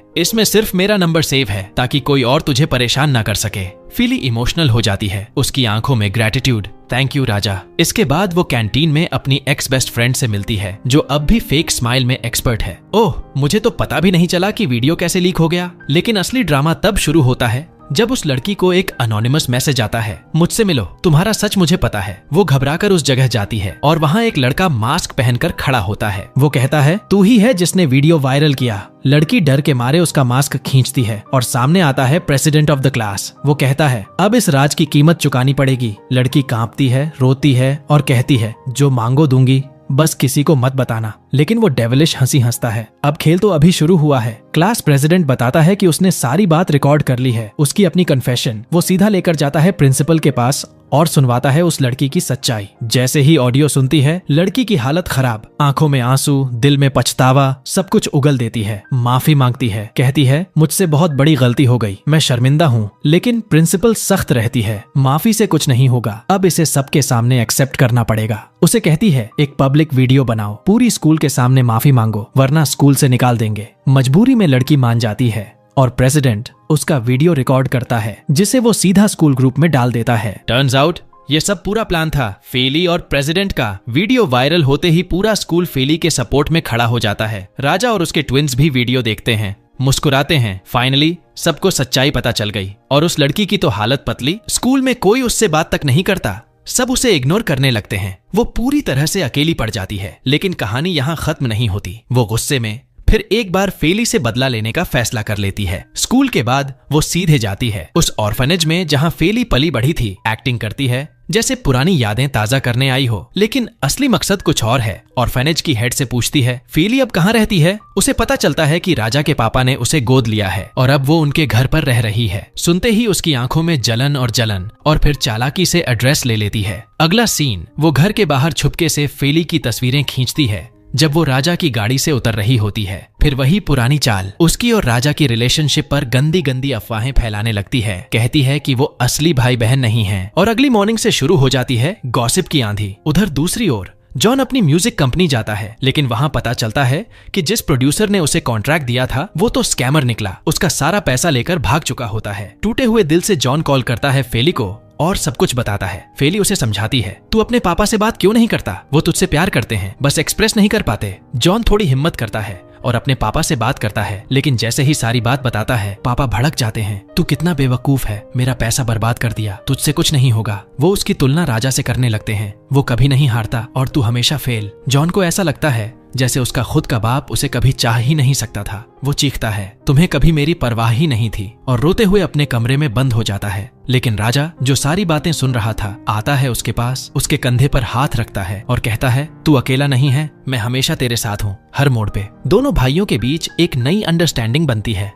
इसमें सिर्फ मेरा नंबर सेव है ताकि कोई और तुझे परेशान ना कर सके। फेली इमोशनल हो जाती है, उसकी आंखों में ग्रेटिट्यूड, थैंक यू राजा। इसके बाद वो कैंटीन में अपनी एक्स बेस्ट फ्रेंड से मिलती है, जो अब भी फेक स्माइल में एक्सपर्ट है। ओह, मुझे तो पता भी नहीं चला कि वीडियो कैसे लीक हो गया। लेकिन असली ड्रामा तब शुरू होता है जब उस लड़की को एक अनोनिमस मैसेज आता है, मुझसे मिलो, तुम्हारा सच मुझे पता है। वो घबराकर उस जगह जाती है और वहाँ एक लड़का मास्क पहनकर खड़ा होता है। वो कहता है, तू ही है जिसने वीडियो वायरल किया। लड़की डर के मारे उसका मास्क खींचती है और सामने आता है प्रेसिडेंट ऑफ द क्लास। वो कहता है, अब इस राज की कीमत चुकानी पड़ेगी। लड़की कांपती है, रोती है और कहती है, जो मांगो दूंगी, बस किसी को मत बताना। लेकिन वो डेविलिश हंसी हंसता है। अब खेल तो अभी शुरू हुआ है। क्लास प्रेसिडेंट बताता है कि उसने सारी बात रिकॉर्ड कर ली है, उसकी अपनी कन्फेशन। वो सीधा लेकर जाता है प्रिंसिपल के पास और सुनवाता है उस लड़की की सच्चाई। जैसे ही ऑडियो सुनती है, लड़की की हालत खराब, आंखों में आंसू, दिल में पछतावा, सब कुछ उगल देती है। माफी मांगती है, कहती है, मुझसे बहुत बड़ी गलती हो गई, मैं शर्मिंदा हूँ। लेकिन प्रिंसिपल सख्त रहती है, माफी से कुछ नहीं होगा, अब इसे सबके सामने एक्सेप्ट करना पड़ेगा। उसे कहती है, एक पब्लिक वीडियो बनाओ, पूरी स्कूल के सामने माफी मांगो, वरना स्कूल से निकाल देंगे। मजबूरी में लड़की मान जाती है और प्रेसिडेंट उसका वीडियो रिकॉर्ड करता है, जिसे वो सीधा स्कूल ग्रुप में डाल देता है। टर्न्स आउट ये सब पूरा प्लान था फेली और प्रेसिडेंट का। वीडियो वायरल होते ही पूरा स्कूल फेली के सपोर्ट में खड़ा हो जाता है। राजा और उसके ट्विंस भी वीडियो देखते हैं, मुस्कुराते हैं। फाइनली सबको सच्चाई पता चल गई और उस लड़की की तो हालत पतली, स्कूल में कोई उससे बात तक नहीं करता, सब उसे इग्नोर करने लगते हैं। वो पूरी तरह से अकेली पड़ जाती है। लेकिन कहानी यहाँ खत्म नहीं होती। वो गुस्से में फिर एक बार फेली से बदला लेने का फैसला कर लेती है। स्कूल के बाद वो सीधे जाती है उस ऑर्फनेज में जहाँ फेली पली बढ़ी थी। एक्टिंग करती है जैसे पुरानी यादें ताजा करने आई हो, लेकिन असली मकसद कुछ और है। ऑर्फनेज की हेड से पूछती है फेली अब कहाँ रहती है। उसे पता चलता है कि राजा के पापा ने उसे गोद लिया है और अब वो उनके घर पर रह रही है। सुनते ही उसकी आंखों में जलन और फिर चालाकी से एड्रेस ले लेती है। अगला सीन, वो घर के बाहर छुपके से फेली की तस्वीरें खींचती है जब वो राजा की गाड़ी से उतर रही होती है। फिर वही पुरानी चाल, उसकी और राजा की रिलेशनशिप पर गंदी गंदी अफवाहें फैलाने लगती है। कहती है कि वो असली भाई बहन नहीं हैं। और अगली मॉर्निंग से शुरू हो जाती है गॉसिप की आंधी। उधर दूसरी ओर जॉन अपनी म्यूजिक कंपनी जाता है, लेकिन वहां पता चलता है कि जिस प्रोड्यूसर ने उसे कॉन्ट्रैक्ट दिया था वो तो स्कैमर निकला। उसका सारा पैसा लेकर भाग चुका होता है। टूटे हुए दिल से जॉन कॉल करता है फेली को और सब कुछ बताता है। फेली उसे समझाती है, तू अपने पापा से बात क्यों नहीं करता, वो तुझसे प्यार करते हैं, बस एक्सप्रेस नहीं कर पाते। जॉन थोड़ी हिम्मत करता है और अपने पापा से बात करता है, लेकिन जैसे ही सारी बात बताता है पापा भड़क जाते हैं। तू कितना बेवकूफ है, मेरा पैसा बर्बाद कर दिया, तुझसे कुछ नहीं होगा। वो उसकी तुलना राजा से करने लगते हैं। वो कभी नहीं हारता और तू हमेशा फेल। जॉन को ऐसा लगता है जैसे उसका खुद का बाप उसे कभी चाह ही नहीं सकता था। वो चीखता है, तुम्हें कभी मेरी परवाह ही नहीं थी, और रोते हुए अपने कमरे में बंद हो जाता है। लेकिन राजा, जो सारी बातें सुन रहा था, आता है उसके पास, उसके कंधे पर हाथ रखता है और कहता है, तू अकेला नहीं है, मैं हमेशा तेरे साथ हूँ, हर मोड़ पे। दोनों भाइयों के बीच एक नई अंडरस्टैंडिंग बनती है।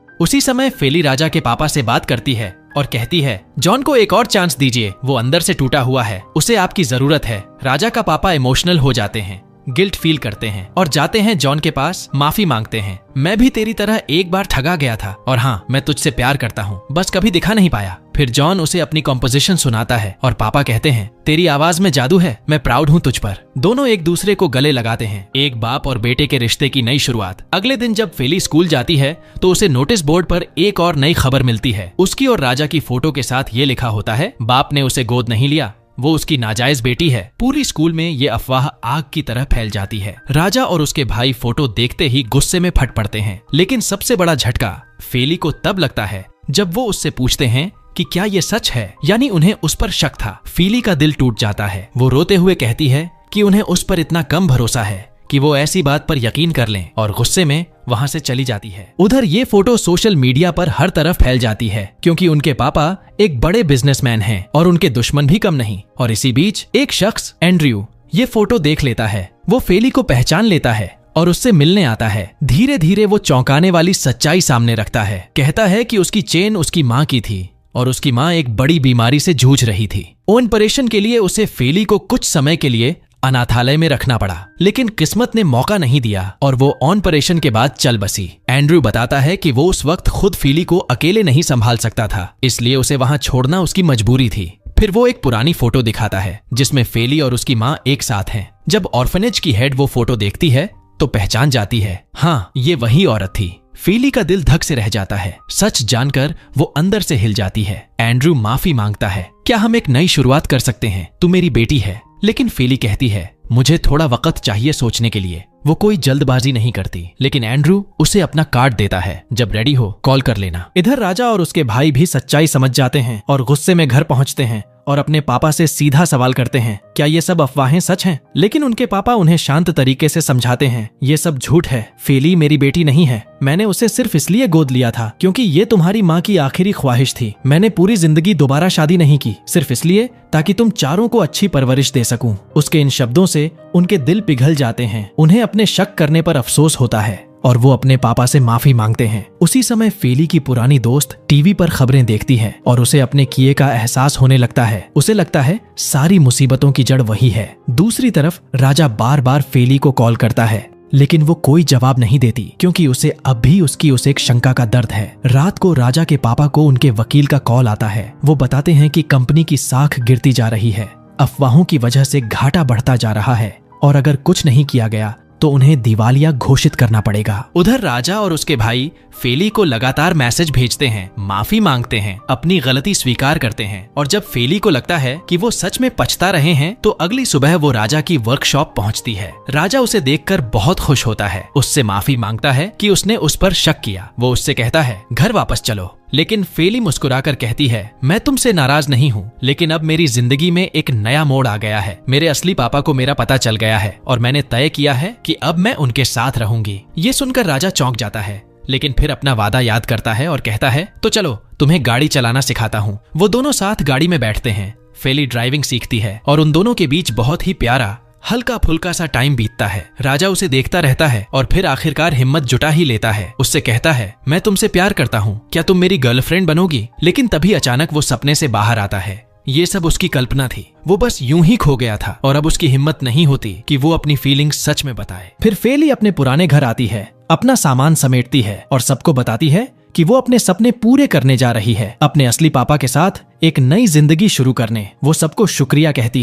उसी समय फेली राजा के पापा से बात करती है और कहती है, जॉन को एक और चांस दीजिए, वो अंदर से टूटा हुआ है, उसे आपकी जरूरत है। राजा का पापा इमोशनल हो जाते हैं, गिल्ट फील करते हैं और जाते हैं जॉन के पास, माफी मांगते हैं। मैं भी तेरी तरह एक बार ठगा गया था और हाँ, मैं तुझसे प्यार करता हूँ, बस कभी दिखा नहीं पाया। फिर जॉन उसे अपनी कॉम्पोजिशन सुनाता है और पापा कहते हैं, तेरी आवाज में जादू है, मैं प्राउड हूँ तुझ पर। दोनों एक दूसरे को गले लगाते हैं, एक बाप और बेटे के रिश्ते की नई शुरुआत। अगले दिन जब फेली स्कूल जाती है तो उसे नोटिस बोर्ड पर एक और नई खबर मिलती है। उसकी और राजा की फोटो के साथ ये लिखा होता है, बाप ने उसे गोद नहीं लिया, वो उसकी नाजायज बेटी है। पूरी स्कूल में ये अफवाह आग की तरह फैल जाती है। राजा और उसके भाई फोटो देखते ही गुस्से में फट पड़ते हैं, लेकिन सबसे बड़ा झटका फेली को तब लगता है जब वो उससे पूछते हैं कि क्या ये सच है, यानी उन्हें उस पर शक था। फेली का दिल टूट जाता है। वो रोते हुए कहती है कि उन्हें उस पर इतना कम भरोसा है कि वो ऐसी बात पर यकीन कर लें, और गुस्से में वहां से चली जाती है। उधर ये फोटो सोशल मीडिया पर हर तरफ फैल जाती है, क्योंकि उनके पापा एक बड़े बिजनेसमैन हैं और उनके दुश्मन भी कम नहीं। और इसी बीच एक शख्स, एंड्रयू, ये फोटो देख लेता है। वो फेली को पहचान लेता है और उससे मिलने आता है। धीरे धीरे वो चौंकाने वाली सच्चाई सामने रखता है। कहता है कि उसकी चेन उसकी माँ की थी और उसकी माँ एक बड़ी बीमारी से जूझ रही थी। ऑपरेशन के लिए उसे फेली को कुछ समय के लिए अनाथालय में रखना पड़ा, लेकिन किस्मत ने मौका नहीं दिया और वो ऑपरेशन के बाद चल बसी। एंड्रयू बताता है कि वो उस वक्त खुद फेली को अकेले नहीं संभाल सकता था, इसलिए उसे वहां छोड़ना उसकी मजबूरी थी। फिर वो एक पुरानी फोटो दिखाता है जिसमें फेली और उसकी माँ एक साथ हैं। जब ऑर्फनेज की हेड वो फोटो देखती है तो पहचान जाती है, हाँ, ये वही औरत थी। फेली का दिल धक से रह जाता है। सच जानकर वो अंदर से हिल जाती है। एंड्रयू माफी मांगता है, क्या हम एक नई शुरुआत कर सकते हैं, तू मेरी बेटी है। लेकिन फेली कहती है, मुझे थोड़ा वक्त चाहिए सोचने के लिए। वो कोई जल्दबाजी नहीं करती, लेकिन एंड्रयू उसे अपना कार्ड देता है, जब रेडी हो कॉल कर लेना। इधर राजा और उसके भाई भी सच्चाई समझ जाते हैं और गुस्से में घर पहुंचते हैं और अपने पापा से सीधा सवाल करते हैं, क्या ये सब अफवाहें सच हैं? लेकिन उनके पापा उन्हें शांत तरीके से समझाते हैं, ये सब झूठ है, फेली मेरी बेटी नहीं है। मैंने उसे सिर्फ इसलिए गोद लिया था क्योंकि ये तुम्हारी माँ की आखिरी ख्वाहिश थी। मैंने पूरी जिंदगी दोबारा शादी नहीं की, सिर्फ इसलिए ताकि तुम चारों को अच्छी परवरिश दे सकूं। उसके इन शब्दों से उनके दिल पिघल जाते हैं। उन्हें अपने शक करने पर अफसोस होता है और वो अपने पापा से माफी मांगते हैं। उसी समय फेली की पुरानी दोस्त टीवी पर खबरें देखती है और उसे अपने किए का एहसास होने लगता है। उसे लगता है सारी मुसीबतों की जड़ वही है। दूसरी तरफ राजा बार बार फेली को कॉल करता है, लेकिन वो कोई जवाब नहीं देती क्योंकि उसे अब भी उसकी उस एक शंका का दर्द है। रात को राजा के पापा को उनके वकील का कॉल आता है। वो बताते हैं कि कंपनी की साख गिरती जा रही है, अफवाहों की वजह से घाटा बढ़ता जा रहा है और अगर कुछ नहीं किया गया तो उन्हें दिवालिया घोषित करना पड़ेगा। उधर राजा और उसके भाई फेली को लगातार मैसेज भेजते हैं, माफी मांगते हैं, अपनी गलती स्वीकार करते हैं और जब फेली को लगता है कि वो सच में पछता रहे हैं तो अगली सुबह वो राजा की वर्कशॉप पहुंचती है। राजा उसे देखकर बहुत खुश होता है, उससे माफी मांगता है कि उसने उस पर शक किया। वो उससे कहता है, घर वापस चलो, लेकिन फेली मुस्कुराकर कहती है, मैं तुमसे नाराज नहीं हूँ, लेकिन अब मेरी जिंदगी में एक नया मोड़ आ गया है। मेरे असली पापा को मेरा पता चल गया है और मैंने तय किया है कि अब मैं उनके साथ रहूंगी। ये सुनकर राजा चौंक जाता है, लेकिन फिर अपना वादा याद करता है और कहता है, तो चलो तुम्हें गाड़ी चलाना सिखाता हूँ। वो दोनों साथ गाड़ी में बैठते हैं। फेली ड्राइविंग सीखती है और उन दोनों के बीच बहुत ही प्यारा हल्का फुल्का सा टाइम बीतता है। राजा उसे देखता रहता है और फिर आखिरकार हिम्मत जुटा ही लेता है। उससे कहता है, मैं तुमसे प्यार करता हूँ, क्या तुम मेरी गर्लफ्रेंड बनोगी? लेकिन तभी अचानक वो सपने से बाहर आता है। ये सब उसकी कल्पना थी, वो बस यूं ही खो गया था और अब उसकी हिम्मत नहीं होती कि वो अपनी फीलिंग्स सच में बताए। फिर फेली अपने पुराने घर आती है, अपना सामान समेटती है और सबको बताती है कि वो अपने सपने पूरे करने जा रही है, अपने असली पापा के साथ एक नई जिंदगी शुरू करने। वो सबको शुक्रिया कहती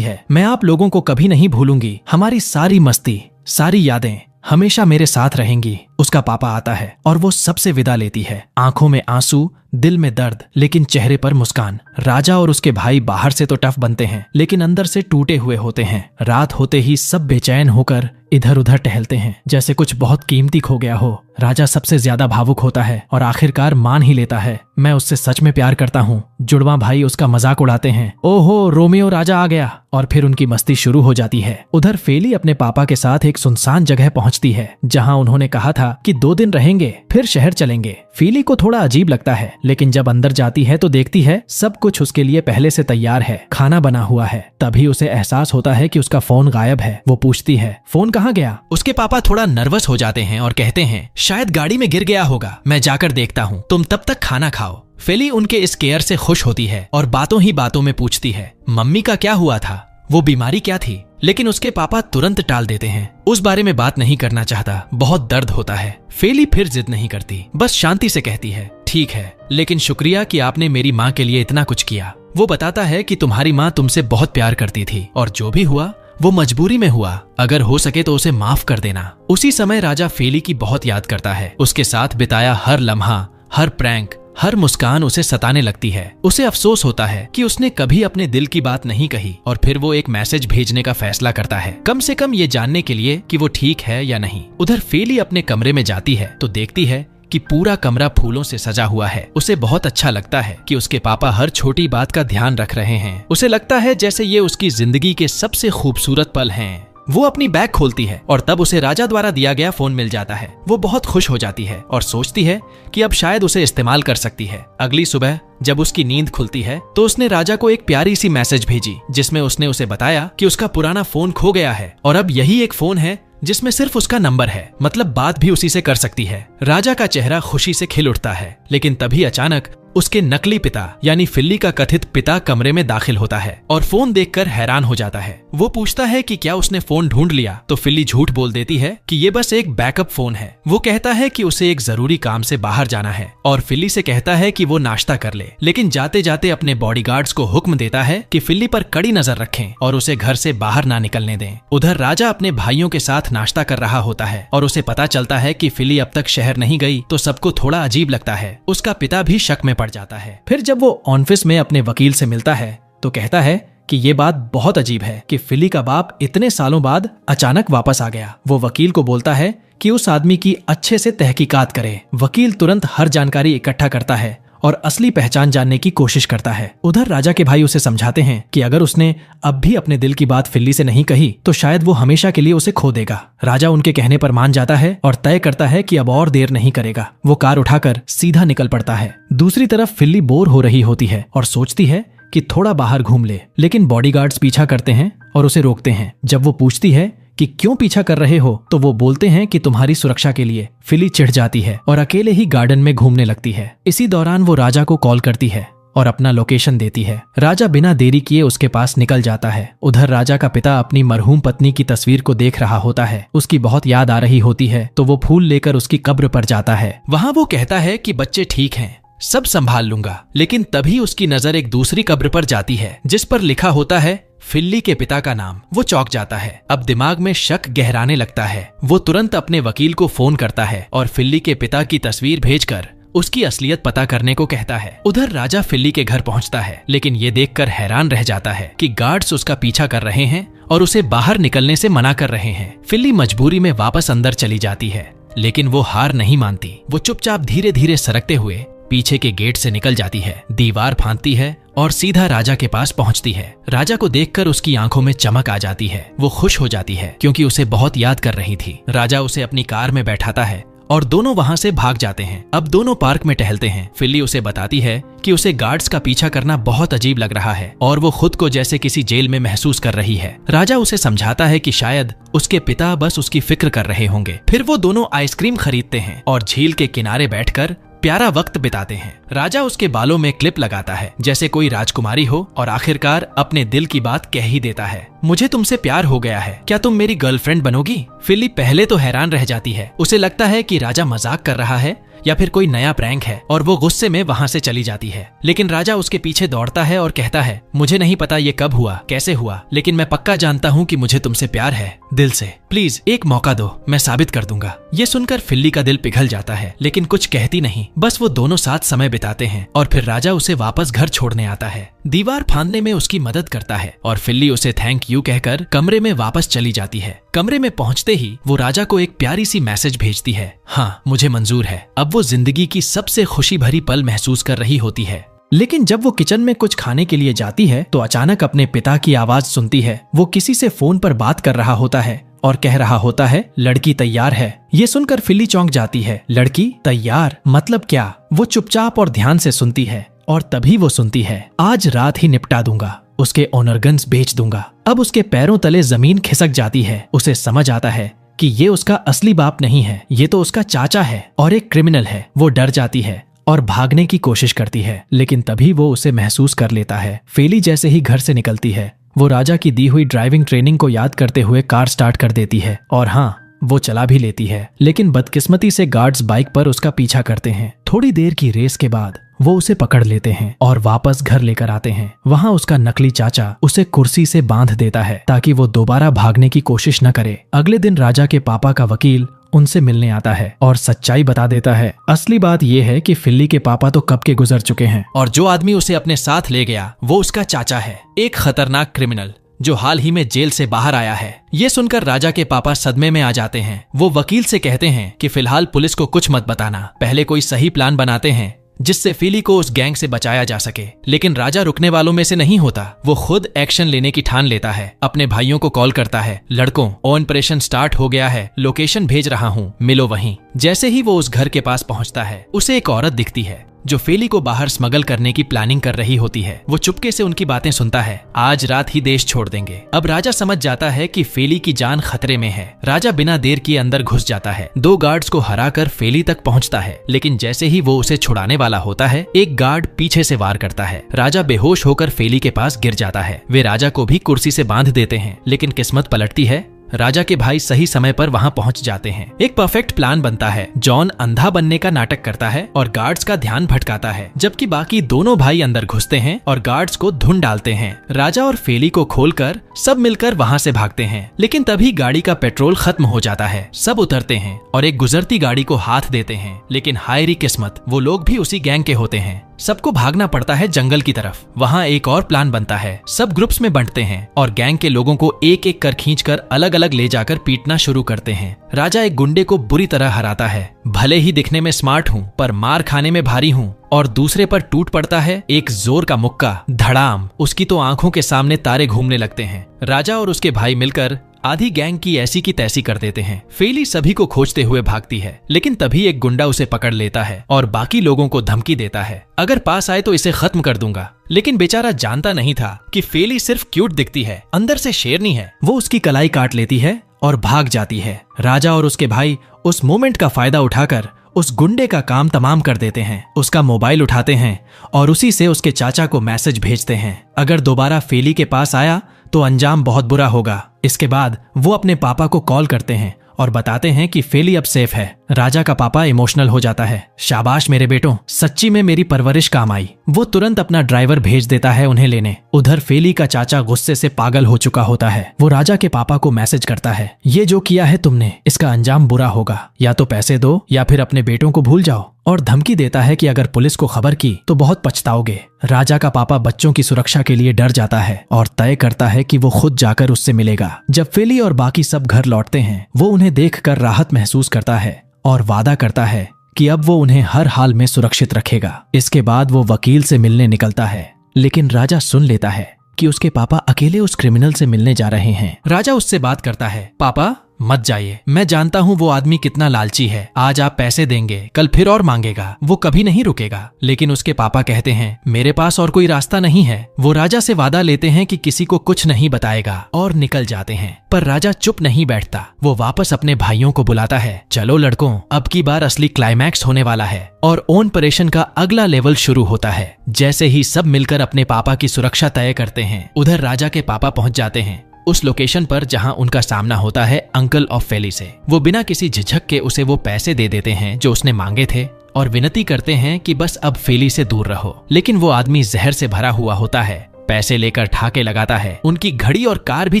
है, मैं आप लोगों को कभी नहीं भूलूंगी, हमारी सारी मस्ती, सारी यादें हमेशा मेरे साथ रहेंगी। उसका पापा आता है और वो सबसे विदा लेती है, आंखों में आंसू, दिल में दर्द, लेकिन चेहरे पर मुस्कान। राजा और उसके भाई बाहर से तो टफ बनते हैं, लेकिन अंदर से टूटे हुए होते हैं। रात होते ही सब बेचैन होकर इधर उधर टहलते हैं, जैसे कुछ बहुत कीमती खो गया हो। राजा सबसे ज्यादा भावुक होता है और आखिरकार मान ही लेता है, मैं उससे सच में प्यार करता हूँ। जुड़वा भाई उसका मजाक उड़ाते हैं, ओहो रोमियो राजा आ गया, और फिर उनकी मस्ती शुरू हो जाती है। उधर फेली अपने पापा के साथ एक सुनसान जगह पहुँचती है, जहाँ उन्होंने कहा था कि 2 दिन रहेंगे फिर शहर चलेंगे। फेली को थोड़ा अजीब लगता है, लेकिन जब अंदर जाती है तो देखती है सब कुछ उसके लिए पहले से तैयार है, खाना बना हुआ है। तभी उसे एहसास होता है कि उसका फोन गायब है। वो पूछती है, फोन कहाँ गया? उसके पापा थोड़ा नर्वस हो जाते हैं और कहते हैं, शायद गाड़ी में गिर गया होगा, मैं जाकर देखता हूँ, तुम तब तक खाना खाओ। फेली उनके इस केयर से खुश होती है और बातों ही बातों में पूछती है, मम्मी का क्या हुआ था, वो बीमारी क्या थी? लेकिन उसके पापा तुरंत टाल देते हैं, उस बारे में बात नहीं करना चाहता, बहुत दर्द होता है। फेली फिर जिद नहीं करती, बस शांति से कहती है, ठीक है, लेकिन शुक्रिया कि आपने मेरी माँ के लिए इतना कुछ किया। वो बताता है कि तुम्हारी माँ तुमसे बहुत प्यार करती थी और जो भी हुआ वो मजबूरी में हुआ, अगर हो सके तो उसे माफ कर देना। उसी समय राजा फेली की बहुत याद करता है। उसके साथ बिताया हर लम्हा, हर प्रैंक, हर मुस्कान उसे सताने लगती है। उसे अफसोस होता है कि उसने कभी अपने दिल की बात नहीं कही और फिर वो एक मैसेज भेजने का फैसला करता है, कम से कम ये जानने के लिए कि वो ठीक है या नहीं। उधर फेली अपने कमरे में जाती है तो देखती है कि पूरा कमरा फूलों से सजा हुआ है। उसे बहुत अच्छा लगता है कि उसके पापा हर छोटी बात का ध्यान रख रहे हैं। उसे लगता है जैसे ये उसकी जिंदगी के सबसे खूबसूरत पल हैं। वो अपनी बैग खोलती है और तब उसे राजा द्वारा दिया गया फोन मिल जाता है। वो बहुत खुश हो जाती है और सोचती है कि अब शायद उसे इस्तेमाल कर सकती है। अगली सुबह जब उसकी नींद खुलती है तो उसने राजा को एक प्यारी सी मैसेज भेजी, जिसमें उसने उसे बताया कि उसका पुराना फोन खो गया है और अब यही एक फोन है जिसमें सिर्फ उसका नंबर है, मतलब बात भी उसी से कर सकती है। राजा का चेहरा खुशी से खिल उठता है, लेकिन तभी अचानक उसके नकली पिता यानी फिल्ली का कथित पिता कमरे में दाखिल होता है और फोन देखकर हैरान हो जाता है। वो पूछता है कि क्या उसने फोन ढूंढ लिया, तो फिल्ली झूठ बोल देती है कि ये बस एक बैकअप फोन है। वो कहता है कि उसे एक जरूरी काम से बाहर जाना है और फिल्ली से कहता है कि वो नाश्ता कर ले, लेकिन जाते जाते अपने बॉडीगार्ड्स को हुक्म देता है कि फिल्ली पर कड़ी नजर रखें और उसे घर से बाहर ना निकलने दें। उधर राजा अपने भाइयों के साथ नाश्ता कर रहा होता है और उसे पता चलता है कि फिल्ली अब तक शहर नहीं गई तो सबको थोड़ा अजीब लगता है। उसका पिता भी शक में पड़ जाता है। फिर जब वो ऑफिस में अपने वकील से मिलता है तो कहता है कि ये बात बहुत अजीब है कि फिल्ली का बाप इतने सालों बाद अचानक वापस आ गया। वो वकील को बोलता है कि उस आदमी की अच्छे से तहकीकात करे। वकील तुरंत हर जानकारी इकट्ठा करता है और असली पहचान जानने की कोशिश करता है। उधर राजा के भाई उसे समझाते हैं कि अगर उसने अब भी अपने दिल की बात फिल्ली से नहीं कही तो शायद वो हमेशा के लिए उसे खो देगा। राजा उनके कहने पर मान जाता है और तय करता है कि अब और देर नहीं करेगा। वो कार उठाकर सीधा निकल पड़ता है। दूसरी तरफ फिल्ली बोर हो रही होती है और सोचती है कि थोड़ा बाहर घूम ले, लेकिन बॉडीगार्ड्स पीछा करते हैं और उसे रोकते हैं। जब वो पूछती है कि क्यों पीछा कर रहे हो तो वो बोलते हैं कि तुम्हारी सुरक्षा के लिए। फिल्ली चिढ़ जाती है और अकेले ही गार्डन में घूमने लगती है। इसी दौरान वो राजा को कॉल करती है और अपना लोकेशन देती है। राजा बिना देरी किए उसके पास निकल जाता है। उधर राजा का पिता अपनी मरहूम पत्नी की तस्वीर को देख रहा होता है। उसकी बहुत याद आ रही होती है तो वो फूल लेकर उसकी कब्र पर जाता है। वहाँ वो कहता है कि बच्चे ठीक हैं, सब संभाल लूंगा, लेकिन तभी उसकी नजर एक दूसरी कब्र पर जाती है जिस पर लिखा होता है फिल्ली के पिता का नाम। वो चौंक जाता है। अब दिमाग में शक गहराने लगता है। वो तुरंत अपने वकील को फोन करता है और फिल्ली के पिता की तस्वीर भेजकर उसकी असलियत पता करने को कहता है। उधर राजा फिल्ली के घर पहुंचता है, लेकिन ये देखकर हैरान रह जाता है कि गार्ड्स उसका पीछा कर रहे हैं और उसे बाहर निकलने से मना कर रहे हैं। फिल्ली मजबूरी में वापस अंदर चली जाती है, लेकिन वो हार नहीं मानती। वो चुपचाप धीरे धीरे सरकते हुए पीछे के गेट से निकल जाती है, दीवार फांदती है और सीधा राजा के पास पहुंचती है। राजा को देखकर उसकी आंखों में चमक आ जाती है। वो खुश हो जाती है क्योंकि उसे बहुत याद कर रही थी। राजा उसे अपनी कार में बैठाता है और दोनों वहां से भाग जाते हैं। अब दोनों पार्क में टहलते हैं। फिल्ली उसे बताती है कि उसे गार्ड्स का पीछा करना बहुत अजीब लग रहा है और वो खुद को जैसे किसी जेल में महसूस कर रही है। राजा उसे समझाता है कि शायद उसके पिता बस उसकी फिक्र कर रहे होंगे। फिर वो दोनों आइसक्रीम खरीदते हैं और झील के किनारे बैठकर प्यारा वक्त बिताते हैं। राजा उसके बालों में क्लिप लगाता है जैसे कोई राजकुमारी हो और आखिरकार अपने दिल की बात कह ही देता है, मुझे तुमसे प्यार हो गया है, क्या तुम मेरी गर्लफ्रेंड बनोगी? फिल्ली पहले तो हैरान रह जाती है। उसे लगता है कि राजा मजाक कर रहा है या फिर कोई नया प्रैंक है और वो गुस्से में वहां से चली जाती है। लेकिन राजा उसके पीछे दौड़ता है और कहता है, मुझे नहीं पता ये कब हुआ, कैसे हुआ, लेकिन मैं पक्का जानता हूँ कि मुझे तुमसे प्यार है, दिल से। प्लीज एक मौका दो, मैं साबित कर दूंगा। ये सुनकर फिल्ली का दिल पिघल जाता है लेकिन कुछ कहती नहीं। बस वो दोनों साथ समय बिताते हैं और फिर राजा उसे वापस घर छोड़ने आता है। दीवार फांदने में उसकी मदद करता है और फिल्ली उसे थैंक यू कहकर कमरे में वापस चली जाती है। कमरे में पहुंचते ही वो राजा को एक प्यारी सी मैसेज भेजती है, हाँ मुझे मंजूर है। अब वो जिंदगी की सबसे खुशी भरी पल महसूस कर रही होती है। लेकिन जब वो किचन में कुछ खाने के लिए जाती है तो अचानक अपने पिता की आवाज सुनती है। वो किसी से फोन पर बात कर रहा होता है और कह रहा होता है, लड़की तैयार है। ये सुनकर फिल्ली चौंक जाती है। लड़की तैयार मतलब क्या? वो चुपचाप और ध्यान से सुनती है और तभी वो सुनती है, आज रात ही निपटा दूंगा, उसके ऑनरगन्स बेच दूंगा। अब उसके पैरों तले जमीन खिसक जाती है। उसे समझ आता है कि ये उसका असली बाप नहीं है, ये तो उसका चाचा है और एक क्रिमिनल है। वो डर जाती है और भागने की कोशिश करती है लेकिन तभी वो उसे महसूस कर लेता है। फिल्ली जैसे ही घर से निकलती है वो राजा की दी हुई ड्राइविंग ट्रेनिंग को याद करते हुए कार स्टार्ट कर देती है और हाँ, वो चला भी लेती है। लेकिन बदकिस्मती से गार्ड्स बाइक पर उसका पीछा करते हैं। थोड़ी देर की रेस के बाद वो उसे पकड़ लेते हैं और वापस घर लेकर आते हैं। वहाँ उसका नकली चाचा उसे कुर्सी से बांध देता है ताकि वो दोबारा भागने की कोशिश न करे। अगले दिन राजा के पापा का वकील उनसे मिलने आता है और सच्चाई बता देता है। असली बात यह है कि फिल्ली के पापा तो कब के गुजर चुके हैं और जो आदमी उसे अपने साथ ले गया वो उसका चाचा है, एक खतरनाक क्रिमिनल जो हाल ही में जेल से बाहर आया है। ये सुनकर राजा के पापा सदमे में आ जाते हैं। वो वकील से कहते हैं कि फिलहाल पुलिस को कुछ मत बताना, पहले कोई सही प्लान बनाते हैं जिससे फिली को उस गैंग से बचाया जा सके। लेकिन राजा रुकने वालों में से नहीं होता। वो खुद एक्शन लेने की ठान लेता है। अपने भाइयों को कॉल करता है, लड़कों ऑपरेशन स्टार्ट हो गया है, लोकेशन भेज रहा हूँ, मिलो वहीं। जैसे ही वो उस घर के पास पहुंचता है उसे एक औरत दिखती है जो फेली को बाहर स्मगल करने की प्लानिंग कर रही होती है। वो चुपके से उनकी बातें सुनता है, आज रात ही देश छोड़ देंगे। अब राजा समझ जाता है कि फेली की जान खतरे में है। राजा बिना देर किए अंदर घुस जाता है। 2 गार्ड्स को हराकर फेली तक पहुंचता है लेकिन जैसे ही वो उसे छुड़ाने वाला होता है एक गार्ड पीछे से वार करता है। राजा बेहोश होकर फेली के पास गिर जाता है। वे राजा को भी कुर्सी से बांध देते हैं लेकिन किस्मत पलटती है। राजा के भाई सही समय पर वहां पहुंच जाते हैं। एक परफेक्ट प्लान बनता है। जॉन अंधा बनने का नाटक करता है और गार्ड्स का ध्यान भटकाता है, जबकि बाकी दोनों भाई अंदर घुसते हैं और गार्ड्स को धुन डालते हैं। राजा और फेली को खोलकर सब मिलकर वहां से भागते हैं लेकिन तभी गाड़ी का पेट्रोल खत्म हो जाता है। सब उतरते हैं और एक गुजरती गाड़ी को हाथ देते हैं लेकिन हाय री किस्मत, वो लोग भी उसी गैंग के होते हैं। सबको भागना पड़ता है जंगल की तरफ। वहाँ एक और प्लान बनता है। सब ग्रुप्स में बंटते हैं और गैंग के लोगों को एक एक कर खींचकर अलग अलग ले जाकर पीटना शुरू करते हैं। राजा एक गुंडे को बुरी तरह हराता है। भले ही दिखने में स्मार्ट हूँ पर मार खाने में भारी हूँ और दूसरे पर टूट पड़ता है एक जोर का मुक्का, धड़ाम। उसकी तो आंखों के सामने तारे घूमने लगते हैं। राजा और उसके भाई मिलकर आधी गैंग की ऐसी की तैसी कर देते हैं। फेली सभी को खोजते हुए भागती है लेकिन तभी एक गुंडा उसे पकड़ लेता है और बाकी लोगों को धमकी देता है, अगर पास आए तो इसे खत्म कर दूंगा। लेकिन बेचारा जानता नहीं था कि फेली सिर्फ क्यूट दिखती है, अंदर से शेरनी है। वो उसकी कलाई काट लेती है और भाग जाती है। राजा और उसके भाई उस मोमेंट का फायदा उठाकर उस गुंडे का काम तमाम कर देते हैं। उसका मोबाइल उठाते हैं और उसी से उसके चाचा को मैसेज भेजते हैं, अगर दोबारा फेली के पास आया तो अंजाम बहुत बुरा होगा। इसके बाद वो अपने पापा को कॉल करते हैं और बताते हैं कि फेली अब सेफ है। राजा का पापा इमोशनल हो जाता है, शाबाश मेरे बेटों, सच्ची में मेरी परवरिश काम आई। वो तुरंत अपना ड्राइवर भेज देता है उन्हें लेने। उधर फेली का चाचा गुस्से से पागल हो चुका होता है। वो राजा के पापा को मैसेज करता है, ये जो किया है तुमने इसका अंजाम बुरा होगा, या तो पैसे दो या फिर अपने बेटों को भूल जाओ। और धमकी देता है कि अगर पुलिस को खबर की तो बहुत पछताओगे। राजा का पापा बच्चों की सुरक्षा के लिए डर जाता है और तय करता है कि वो खुद जाकर उससे मिलेगा। जब फेली और बाकी सब घर लौटते हैं वो उन्हें देखकर राहत महसूस करता है और वादा करता है कि अब वो उन्हें हर हाल में सुरक्षित रखेगा। इसके बाद वो वकील से मिलने निकलता है, लेकिन राजा सुन लेता है कि उसके पापा अकेले उस क्रिमिनल से मिलने जा रहे हैं। राजा उससे बात करता है, पापा मत जाइए, मैं जानता हूँ वो आदमी कितना लालची है। आज आप पैसे देंगे, कल फिर और मांगेगा, वो कभी नहीं रुकेगा। लेकिन उसके पापा कहते हैं, मेरे पास और कोई रास्ता नहीं है। वो राजा से वादा लेते हैं कि किसी को कुछ नहीं बताएगा और निकल जाते हैं। पर राजा चुप नहीं बैठता, वो वापस अपने भाइयों को बुलाता है, चलो लड़कों, अब की बार असली क्लाइमैक्स होने वाला है और ऑपरेशन का अगला लेवल शुरू होता है। जैसे ही सब मिलकर अपने पापा की सुरक्षा तय करते हैं, उधर राजा के पापा पहुंच जाते हैं उस लोकेशन पर जहां उनका सामना होता है अंकल ऑफ फेली से। वो बिना किसी झिझक के उसे वो पैसे दे देते हैं जो उसने मांगे थे और विनती करते हैं कि बस अब फेली से दूर रहो। लेकिन वो आदमी जहर से भरा हुआ होता है, पैसे लेकर ठाके लगाता है, उनकी घड़ी और कार भी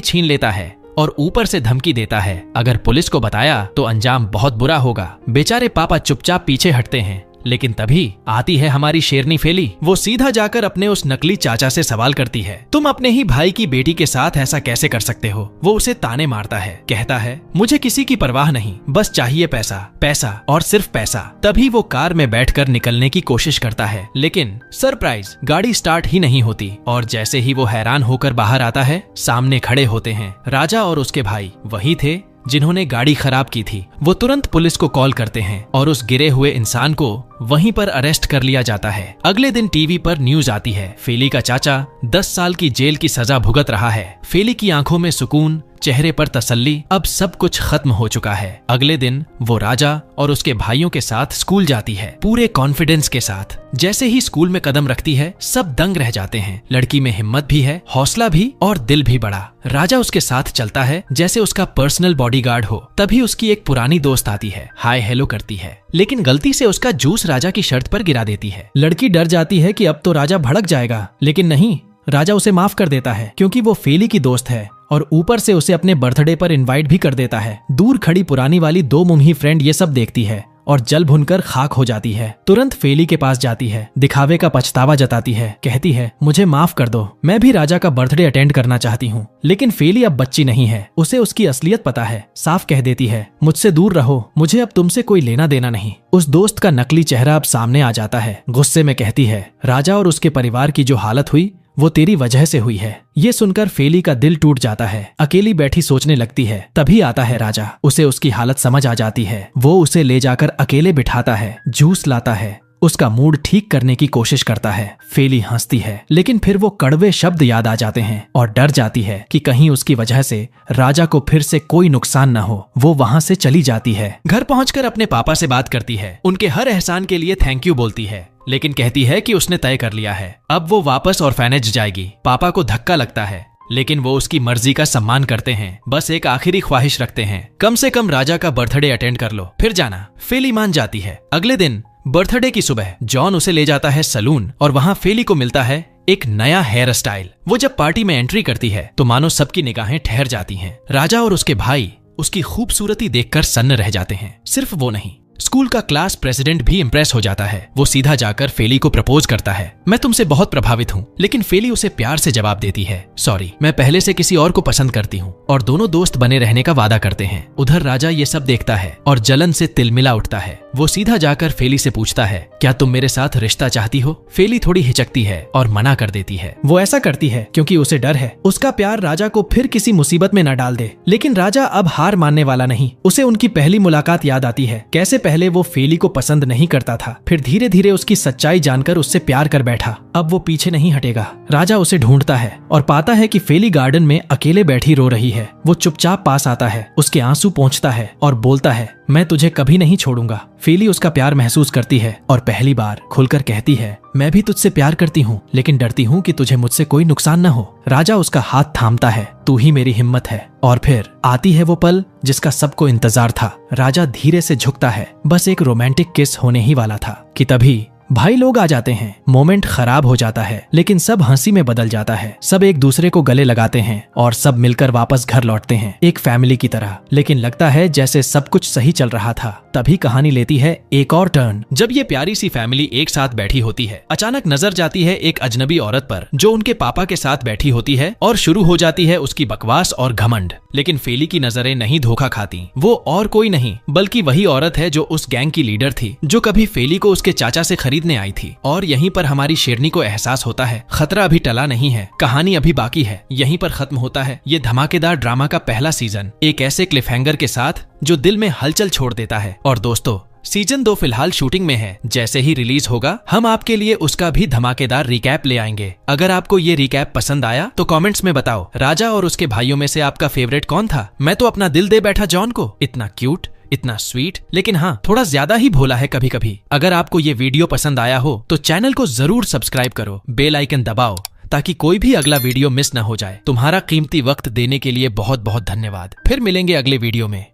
छीन लेता है और ऊपर से धमकी देता है, अगर पुलिस को बताया तो अंजाम बहुत बुरा होगा। बेचारे पापा चुपचाप पीछे हटते हैं। लेकिन तभी आती है हमारी शेरनी फेली। वो सीधा जाकर अपने उस नकली चाचा से सवाल करती है, तुम अपने ही भाई की बेटी के साथ ऐसा कैसे कर सकते हो? वो उसे ताने मारता है, कहता है, मुझे किसी की परवाह नहीं, बस चाहिए पैसा, पैसा और सिर्फ पैसा। तभी वो कार में बैठकर निकलने की कोशिश करता है, लेकिन सरप्राइज, गाड़ी स्टार्ट ही नहीं होती। और जैसे ही वो हैरान होकर बाहर आता है, सामने खड़े होते हैं राजा और उसके भाई। वही थे जिन्होंने गाड़ी खराब की थी। वो तुरंत पुलिस को कॉल करते हैं और उस गिरे हुए इंसान को वहीं पर अरेस्ट कर लिया जाता है। अगले दिन टीवी पर न्यूज आती है, फेली का चाचा 10 साल की जेल की सजा भुगत रहा है। फेली की आंखों में सुकून, चेहरे पर तसल्ली, अब सब कुछ खत्म हो चुका है। अगले दिन वो राजा और उसके भाइयों के साथ स्कूल जाती है, पूरे कॉन्फिडेंस के साथ। जैसे ही स्कूल में कदम रखती है, सब दंग रह जाते हैं। लड़की में हिम्मत भी है, हौसला भी और दिल भी बड़ा। राजा उसके साथ चलता है जैसे उसका पर्सनल बॉडीगार्ड हो। तभी उसकी एक पुरानी दोस्त आती है, हाय हेलो करती है, लेकिन गलती से उसका जूस राजा की शर्त पर गिरा देती है। लड़की डर जाती है कि अब तो राजा भड़क जाएगा, लेकिन नहीं, राजा उसे माफ कर देता है क्योंकि वो फेली की दोस्त है और ऊपर से उसे अपने बर्थडे पर इनवाइट भी कर देता है। दूर खड़ी पुरानी वाली दो मुंही फ्रेंड ये सब देखती है और जल भुनकर खाक हो जाती है। तुरंत फेली के पास जाती है, दिखावे का पछतावा जताती है, कहती है, मुझे माफ कर दो, मैं भी राजा का बर्थडे अटेंड करना चाहती हूँ। लेकिन फेली अब बच्ची नहीं है, उसे उसकी असलियत पता है। साफ कह देती है, मुझसे दूर रहो, मुझे अब तुमसे कोई लेना देना नहीं। उस दोस्त का नकली चेहरा अब सामने आ जाता है। गुस्से में कहती है, राजा और उसके परिवार की जो हालत हुई वो तेरी वजह से हुई है। ये सुनकर फेली का दिल टूट जाता है, अकेली बैठी सोचने लगती है। तभी आता है राजा, उसे उसकी हालत समझ आ जाती है। वो उसे ले जाकर अकेले बिठाता है, जूस लाता है, उसका मूड ठीक करने की कोशिश करता है। फेली हंसती है, लेकिन फिर वो कड़वे शब्द याद आ जाते हैं और डर जाती है कि कहीं उसकी वजह से राजा को फिर से कोई नुकसान न हो। वो वहाँ से चली जाती है। घर पहुंचकर अपने पापा से बात करती है, उनके हर एहसान के लिए थैंक यू बोलती है, लेकिन कहती है कि उसने तय कर लिया है, अब वो वापस ऑर्फेनेज जाएगी। पापा को धक्का लगता है, लेकिन वो उसकी मर्जी का सम्मान करते हैं। बस एक आखिरी ख्वाहिश रखते हैं, कम से कम राजा का बर्थडे अटेंड कर लो, फिर जाना। फेली मान जाती है। अगले दिन बर्थडे की सुबह जॉन उसे ले जाता है सलून और वहाँ फेली को मिलता है एक नया हेयर स्टाइल। वो जब पार्टी में एंट्री करती है तो मानो सबकी निगाहें ठहर जाती हैं। राजा और उसके भाई उसकी खूबसूरती देखकर सन्न रह जाते हैं। सिर्फ वो नहीं, स्कूल का क्लास प्रेसिडेंट भी इम्प्रेस हो जाता है। वो सीधा जाकर फेली को प्रपोज करता है, मैं तुमसे बहुत प्रभावित हूँ। लेकिन फेली उसे प्यार से जवाब देती है, सॉरी, मैं पहले से किसी और को पसंद करती हूँ। और दोनों दोस्त बने रहने का वादा करते हैं। उधर राजा ये सब देखता है और जलन से तिलमिला उठता है। वो सीधा जाकर फेली से पूछता है, क्या तुम मेरे साथ रिश्ता चाहती हो? फेली थोड़ी हिचकती है और मना कर देती है। वो ऐसा करती है क्योंकि उसे डर है उसका प्यार राजा को फिर किसी मुसीबत में न डाल दे। लेकिन राजा अब हार मानने वाला नहीं। उसे उनकी पहली मुलाकात याद आती है, कैसे पहले वो फेली को पसंद नहीं करता था, फिर धीरे धीरे उसकी सच्चाई जानकर उससे प्यार कर बैठा। अब वो पीछे नहीं हटेगा। राजा उसे ढूंढता है और पाता है कि फेली गार्डन में अकेले बैठी रो रही है। वो चुपचाप पास आता है, उसके आंसू पोंछता है और बोलता है, मैं तुझे कभी नहीं छोड़ूंगा। फेली उसका प्यार महसूस करती है और पहली बार खुलकर कहती है, मैं भी तुझसे प्यार करती हूँ, लेकिन डरती हूँ कि तुझे मुझसे कोई नुकसान न हो। राजा उसका हाथ थामता है, तू ही मेरी हिम्मत है। और फिर आती है वो पल जिसका सबको इंतजार था। राजा धीरे से झुकता है, बस एक रोमांटिक किस होने ही वाला था कि तभी भाई लोग आ जाते हैं। मोमेंट खराब हो जाता है, लेकिन सब हंसी में बदल जाता है। सब एक दूसरे को गले लगाते हैं और सब मिलकर वापस घर लौटते हैं, एक फैमिली की तरह। लेकिन लगता है जैसे सब कुछ सही चल रहा था, तभी कहानी लेती है एक और टर्न। जब ये प्यारी सी फैमिली एक साथ बैठी होती है, अचानक नजर जाती है एक अजनबी औरत पर जो उनके पापा के साथ बैठी होती है और शुरू हो जाती है उसकी बकवास और घमंड। लेकिन फेली की नजरें नहीं धोखा खाती। वो और कोई नहीं बल्कि वही औरत है जो उस गैंग की लीडर थी, जो कभी फेली को उसके चाचा से खरीदने आई थी। और यहीं पर हमारी शेरनी को एहसास होता है खतरा अभी टला नहीं है, कहानी अभी बाकी है। यहीं पर खत्म होता है ये धमाकेदार ड्रामा का पहला सीजन, एक ऐसे क्लिफहैंगर के साथ जो दिल में हलचल छोड़ देता है। और दोस्तों, सीजन 2 फिलहाल शूटिंग में है। जैसे ही रिलीज होगा हम आपके लिए उसका भी धमाकेदार रिकैप ले आएंगे। अगर आपको ये रिकैप पसंद आया तो कमेंट्स में बताओ, राजा और उसके भाइयों में से आपका फेवरेट कौन था? मैं तो अपना दिल दे बैठा जॉन को, इतना क्यूट, इतना स्वीट, लेकिन हाँ थोड़ा ज्यादा ही भोला है कभी कभी। अगर आपको ये वीडियो पसंद आया हो तो चैनल को जरूर सब्सक्राइब करो, बेल आइकन दबाओ ताकि कोई भी अगला वीडियो मिस न हो जाए। तुम्हारा कीमती वक्त देने के लिए बहुत बहुत धन्यवाद। फिर मिलेंगे अगले वीडियो में।